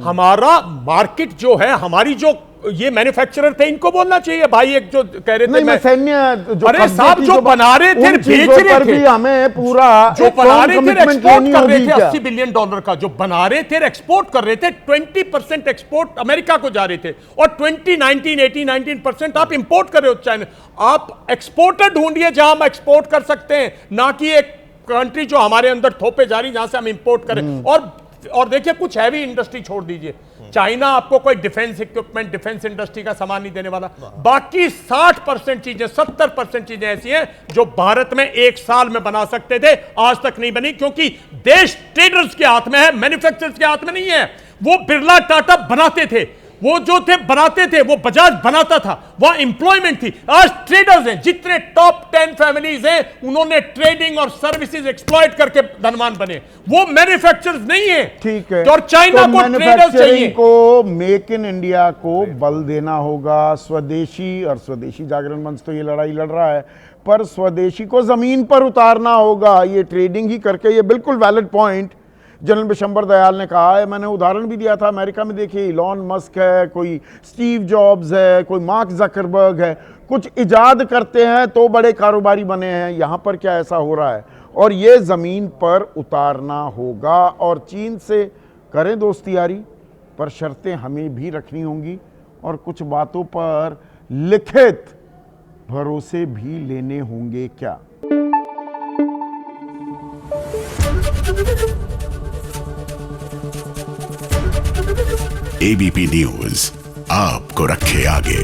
[SPEAKER 10] हमारा मार्केट जो है, हमारी जो ये मैन्युफैक्चरर थे, इनको बोलना चाहिए भाई। एक जो कह रहे थे,
[SPEAKER 2] मैं सैन्य जो,
[SPEAKER 10] अरे साहब, जो बना रहे थे, बेच रहे थे,
[SPEAKER 2] हमें पूरा
[SPEAKER 10] जो बना रहे थे, एक्सपोर्ट कर रहे थे $80 बिलियन का, जो बना रहे थे एक्सपोर्ट कर रहे थे, 20% एक्सपोर्ट अमेरिका को जा रहे थे और 19% आप इंपोर्ट कर रहे हो चाइना। आप एक्सपोर्टर ढूंढिए जहां हम एक्सपोर्ट कर सकते हैं, ना कि एक कंट्री जो हमारे अंदर थोपे जा रही जहां से हम इंपोर्ट करें। और देखिए, कुछ हैवी इंडस्ट्री छोड़ दीजिए, चाइना आपको कोई डिफेंस इक्विपमेंट, डिफेंस इंडस्ट्री का सामान नहीं देने वाला। बाकी 60% चीजें, 70% चीजें ऐसी हैं जो भारत में 1 साल में बना सकते थे, आज तक नहीं बनी, क्योंकि देश ट्रेडर्स के हाथ में है, मैन्युफैक्चरर्स के हाथ में नहीं है। वो बिरला टाटा बनाते थे, वो जो थे बनाते थे, वो बजाज बनाता था, वहां एम्प्लॉयमेंट थी। आज ट्रेडर्स हैं, जितने टॉप 10 फैमिलीज हैं, उन्होंने ट्रेडिंग और सर्विसेज एक्सप्लॉइट करके धनवान बने। वो मैन्युफैक्चरर्स नहीं है।
[SPEAKER 2] ठीक है,
[SPEAKER 10] और चाइना
[SPEAKER 2] तो
[SPEAKER 10] को ट्रेडर्स चाहिए।
[SPEAKER 2] को मेक इन इंडिया को बल देना होगा। स्वदेशी और स्वदेशी जागरण मंच तो ये लड़ाई लड़ रहा है, पर स्वदेशी को जमीन पर उतारना होगा। ये ट्रेडिंग ही करके, ये बिल्कुल valid point general Vishambar Dayal ने कहा है। मैंने उदाहरण भी दिया था, अमेरिका में देखिए इलॉन मस्क है, कोई स्टीव जॉब्स है, कोई मार्क जकरबर्ग है, कुछ इजाद करते हैं तो बड़े कारोबारी बने हैं। यहाँ पर क्या ऐसा हो रहा है? और ये ज़मीन पर उतारना होगा। और चीन से करें दोस्ती यारी, पर शर्तें हमें भी रखनी होंगी और कुछ बातों पर लिखित भरोसे भी लेने होंगे। क्या
[SPEAKER 1] एबीपी न्यूज आपको रखे आगे।